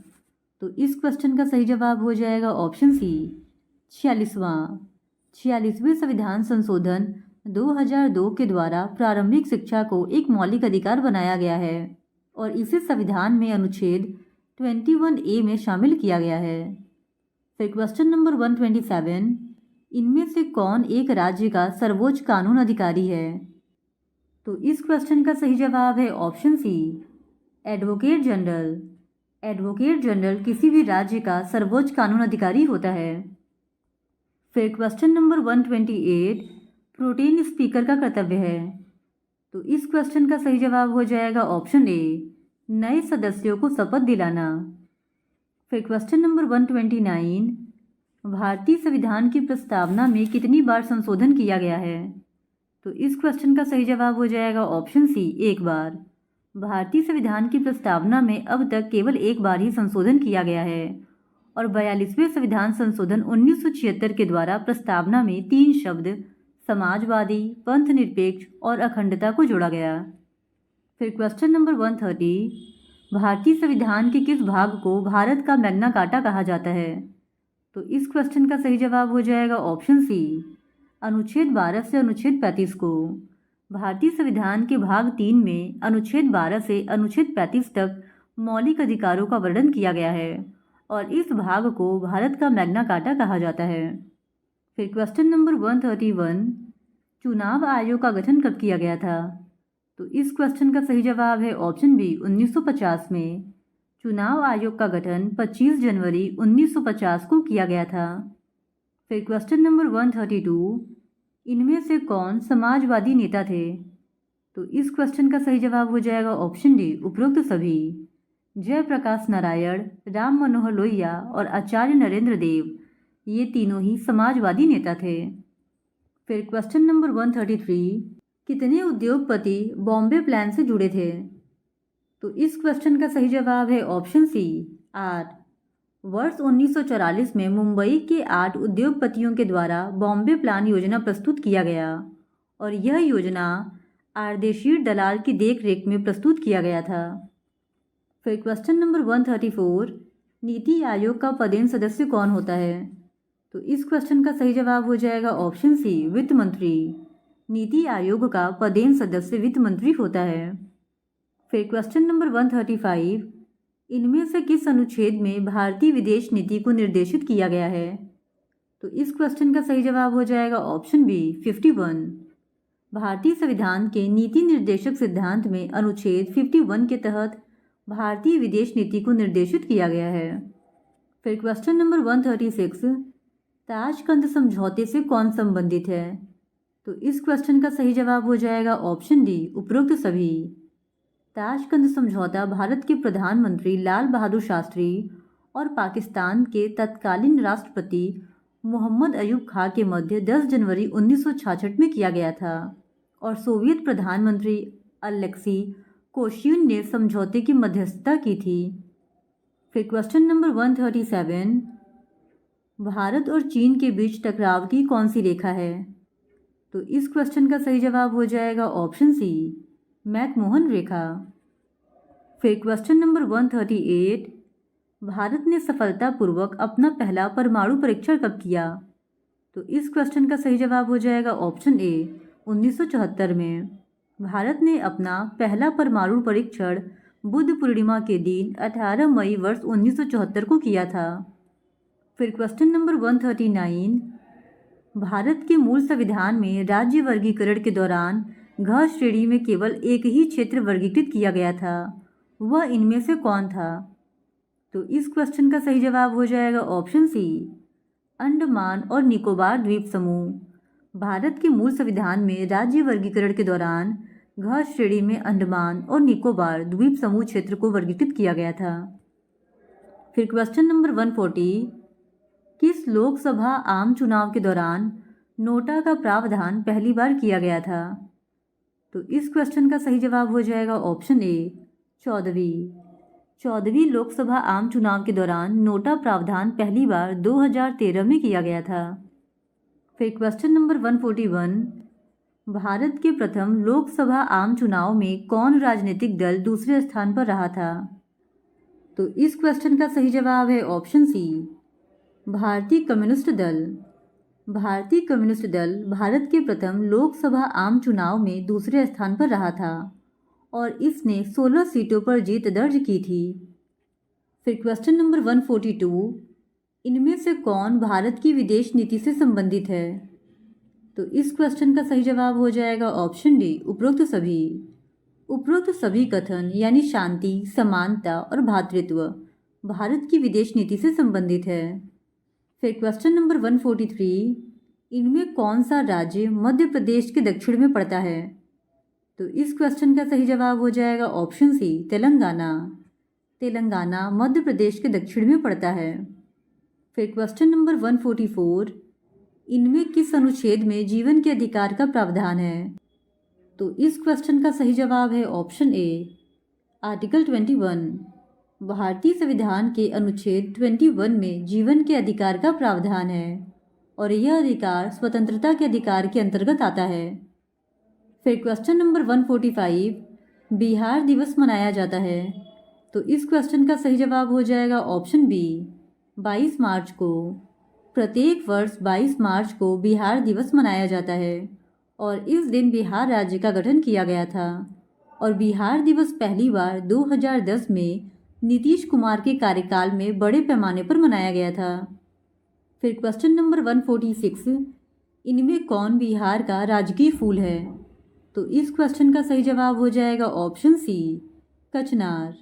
तो इस क्वेश्चन का सही जवाब हो जाएगा ऑप्शन सी 46वें संविधान संशोधन 2002 के द्वारा प्रारंभिक शिक्षा को एक मौलिक अधिकार बनाया गया है और इसे संविधान में अनुच्छेद 21A में शामिल किया गया है। फिर क्वेश्चन नंबर 127, इनमें से कौन एक राज्य का सर्वोच्च कानून अधिकारी है? तो इस क्वेश्चन का सही जवाब है option C advocate general. Advocate general किसी भी राज्य का सर्वोच्च कानून अधिकारी होता है। फिर क्वेश्चन नंबर 128, प्रोटेम स्पीकर का कर्तव्य है। तो इस क्वेश्चन का सही जवाब हो जाएगा ऑप्शन ए नए सदस्यों को शपथ दिलाना। फिर क्वेश्चन नंबर 129, भारतीय संविधान की प्रस्तावना में कितनी बार संशोधन किया गया है? तो इस क्वेश्चन का सही जवाब हो जाएगा ऑप्शन सी एक बार। भारतीय संविधान की प्रस्तावना में अब तक केवल एक बार ही संशोधन किया गया है और 42वें संविधान संशोधन 1976 के द्वारा प्रस्तावना में 3 शब्द समाजवादी, पंथ निरपेक्ष और अखंडता को जोड़ा गया। फिर क्वेश्चन नंबर 130, भारतीय संविधान के किस भाग को भारत का मैग्ना कार्टा कहा जाता है? तो इस क्वेश्चन का सही जवाब हो जाएगा ऑप्शन सी अनुच्छेद 12 से अनुच्छेद 35 को। भारतीय संविधान के भाग 3 में अनुच्छेद 12 से अनुच्छेद 35 तक मौलिक अधिकारों का वर्णन किया गया है और इस भाग को भारत का मैग्ना कार्टा कहा जाता है। फिर क्वेश्चन नंबर 131, चुनाव आयोग का गठन कब किया गया था? तो इस क्वेश्चन का सही जवाब है ऑप्शन बी 1950 में। चुनाव आयोग का गठन 25 जनवरी 1950 को किया गया था। फिर क्वेश्चन नंबर 132, इनमें से कौन समाजवादी नेता थे? तो इस क्वेश्चन का सही जवाब हो जाएगा ऑप्शन डी उपरोक्त सभी। जयप्रकाश नारायण, राम मनोहर लोहिया और आचार्य नरेंद्र देव, ये तीनों ही समाजवादी नेता थे। फिर क्वेश्चन नंबर 133, कितने उद्योगपति बॉम्बे प्लान से जुड़े थे? तो इस क्वेश्चन का सही जवाब है ऑप्शन सी 8। वर्ष 1944 में मुंबई के 8 उद्योगपतियों के द्वारा बॉम्बे प्लान योजना प्रस्तुत किया गया और यह योजना आर्देशीर दलाल की देखरेख में प्रस्तुत किया गया था। फिर क्वेश्चन नंबर 134, नीति आयोग का पदेन सदस्य कौन होता है? तो इस क्वेश्चन का सही जवाब हो जाएगा ऑप्शन सी वित्त मंत्री। नीति आयोग का पदेन सदस्य वित्त मंत्री होता है। फिर क्वेश्चन नंबर 135, इनमें से किस अनुच्छेद में भारतीय विदेश नीति को निर्देशित किया गया है? तो इस क्वेश्चन का सही जवाब हो जाएगा ऑप्शन बी 51। भारतीय संविधान के नीति निर्देशक सिद्धांत में अनुच्छेद 51 के तहत भारतीय विदेश नीति को निर्देशित किया गया है। फिर क्वेश्चन नंबर 136, ताशकंद समझौते से कौन संबंधित है? तो इस क्वेश्चन का सही जवाब हो जाएगा ऑप्शन डी उपरोक्त सभी। ताशकंद समझौता भारत के प्रधानमंत्री लाल बहादुर शास्त्री और पाकिस्तान के तत्कालीन राष्ट्रपति मोहम्मद अयूब खां के मध्य 10 जनवरी 1966 में किया गया था और सोवियत प्रधानमंत्री अलेक्सी कोशियुन ने समझौते की मध्यस्थता की थी। फिर क्वेश्चन नंबर 137, भारत और चीन के बीच टकराव की कौन सी रेखा है? तो इस क्वेश्चन का सही जवाब हो जाएगा ऑप्शन सी मैकमोहन रेखा। फिर क्वेश्चन नंबर 138, भारत ने सफलतापूर्वक अपना पहला परमाणु परीक्षण कब किया? तो इस क्वेश्चन का सही जवाब हो जाएगा ऑप्शन ए 1974 में। भारत ने अपना पहला परमाणु परीक्षण बुद्ध पूर्णिमा के दिन 18 मई वर्ष 1974 को किया था। फिर क्वेश्चन नंबर 139, भारत के मूल संविधान में राज्य वर्गीकरण के दौरान घ श्रेणी में केवल एक ही क्षेत्र वर्गीकृत किया गया था, वह इनमें से कौन था? तो इस क्वेश्चन का सही जवाब हो जाएगा ऑप्शन सी अंडमान और निकोबार द्वीप समूह। भारत के मूल संविधान में राज्य वर्गीकरण के दौरान घ श्रेणी में अंडमान और निकोबार द्वीप समूह क्षेत्र को वर्गीकृत किया गया था। फिर क्वेश्चन नंबर 140, किस लोकसभा आम चुनाव के दौरान नोटा का प्रावधान पहली बार किया गया था? तो इस क्वेश्चन का सही जवाब हो जाएगा ऑप्शन ए 14वीं लोकसभा आम चुनाव के दौरान नोटा प्रावधान पहली बार 2013 में किया गया था। फिर क्वेश्चन नंबर 141, भारत के प्रथम लोकसभा आम चुनाव में कौन राजनीतिक दल दूसरे स्थान पर रहा था? तो इस क्वेश्चन का सही जवाब है ऑप्शन सी भारतीय कम्युनिस्ट दल। भारतीय कम्युनिस्ट दल भारत के प्रथम लोकसभा आम चुनाव में दूसरे स्थान पर रहा था और इसने 16 सीटों पर जीत दर्ज की थी। फिर क्वेश्चन नंबर 142, इनमें से कौन भारत की विदेश नीति से संबंधित है? तो इस क्वेश्चन का सही जवाब हो जाएगा ऑप्शन डी उपरोक्त सभी। उपरोक्त सभी कथन यानी शांति, समानता और भ्रातृत्व भारत की विदेश नीति से संबंधित है। फिर क्वेश्चन नंबर 143, इनमें कौन सा राज्य मध्य प्रदेश के दक्षिण में पड़ता है? तो इस क्वेश्चन का सही जवाब हो जाएगा ऑप्शन सी तेलंगाना। तेलंगाना मध्य प्रदेश के दक्षिण में पड़ता है। फिर क्वेश्चन नंबर 144, इनमें किस अनुच्छेद में जीवन के अधिकार का प्रावधान है? तो इस क्वेश्चन का सही जवाब है ऑप्शन ए आर्टिकल 21। भारतीय संविधान के अनुच्छेद 21 में जीवन के अधिकार का प्रावधान है और यह अधिकार स्वतंत्रता के अधिकार के अंतर्गत आता है। फिर क्वेश्चन नंबर 145, बिहार दिवस मनाया जाता है। तो इस क्वेश्चन का सही जवाब हो जाएगा ऑप्शन बी 22 मार्च को। प्रत्येक वर्ष 22 मार्च को बिहार दिवस मनाया जाता है और इस दिन बिहार राज्य का गठन किया गया था और बिहार दिवस पहली बार 2010 में नीतीश कुमार के कार्यकाल में बड़े पैमाने पर मनाया गया था। फिर क्वेश्चन नंबर 146, इनमें कौन बिहार का राजकीय फूल है? तो इस क्वेश्चन का सही जवाब हो जाएगा ऑप्शन सी कचनार।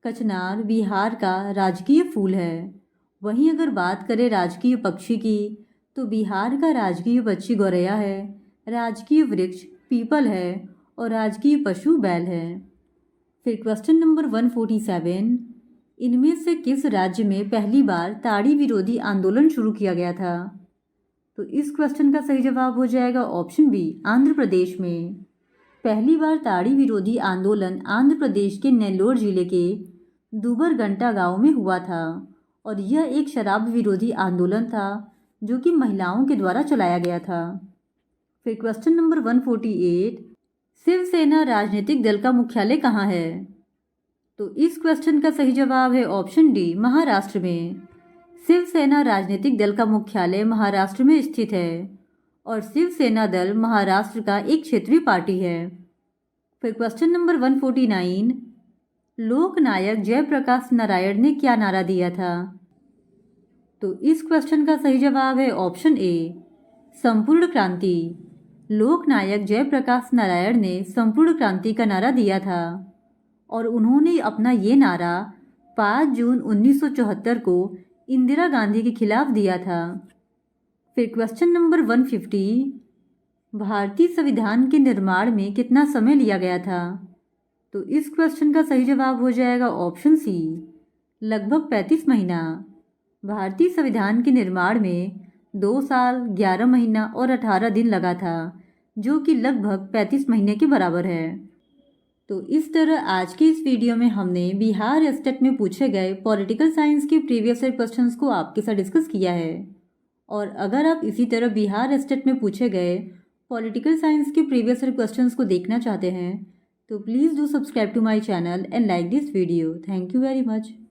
कचनार बिहार का राजकीय फूल है। वहीं अगर बात करें राजकीय पक्षी की तो बिहार का राजकीय पक्षी गौरैया है, राजकीय वृक्ष पीपल है और राजकीय पशु बैल है। फिर क्वेश्चन नंबर 147, इनमें से किस राज्य में पहली बार ताड़ी विरोधी आंदोलन शुरू किया गया था? तो इस क्वेश्चन का सही जवाब हो जाएगा ऑप्शन बी आंध्र प्रदेश में। पहली बार ताड़ी विरोधी आंदोलन आंध्र प्रदेश के नेल्लोर जिले के दुबरगंटा गांव में हुआ था और यह एक शराब विरोधी आंदोलन था जो कि महिलाओं के द्वारा चलाया गया था। फिर क्वेश्चन नंबर 148, शिवसेना राजनीतिक दल का मुख्यालय कहाँ है? तो इस क्वेश्चन का सही जवाब है ऑप्शन डी महाराष्ट्र में। शिवसेना राजनीतिक दल का मुख्यालय महाराष्ट्र में स्थित है और शिवसेना दल महाराष्ट्र का एक क्षेत्रीय पार्टी है। फिर क्वेश्चन नंबर 149, लोकनायक जयप्रकाश नारायण ने क्या नारा दिया था? तो इस क्वेश्चन का सही जवाब है ऑप्शन ए संपूर्ण क्रांति। लोकनायक जयप्रकाश नारायण ने संपूर्ण क्रांति का नारा दिया था और उन्होंने अपना ये नारा 5 जून 1974 को इंदिरा गांधी के खिलाफ दिया था। फिर क्वेश्चन नंबर 150, भारतीय संविधान के निर्माण में कितना समय लिया गया था? तो इस क्वेश्चन का सही जवाब हो जाएगा ऑप्शन सी लगभग 35 महीना। भारतीय संविधान के निर्माण में 2 साल 11 महीना और 18 दिन लगा था जो कि लगभग 35 महीने के बराबर है। तो इस तरह आज की इस वीडियो में हमने बिहार स्टेट में पूछे गए पॉलिटिकल साइंस के प्रीवियस ईयर क्वेश्चंस को आपके साथ डिस्कस किया है। और अगर आप इसी तरह बिहार स्टेट में पूछे गए पॉलिटिकल साइंस के प्रीवियस ईयर क्वेश्चंस को देखना चाहते हैं तो please do subscribe to my channel and like this video. Thank you very much.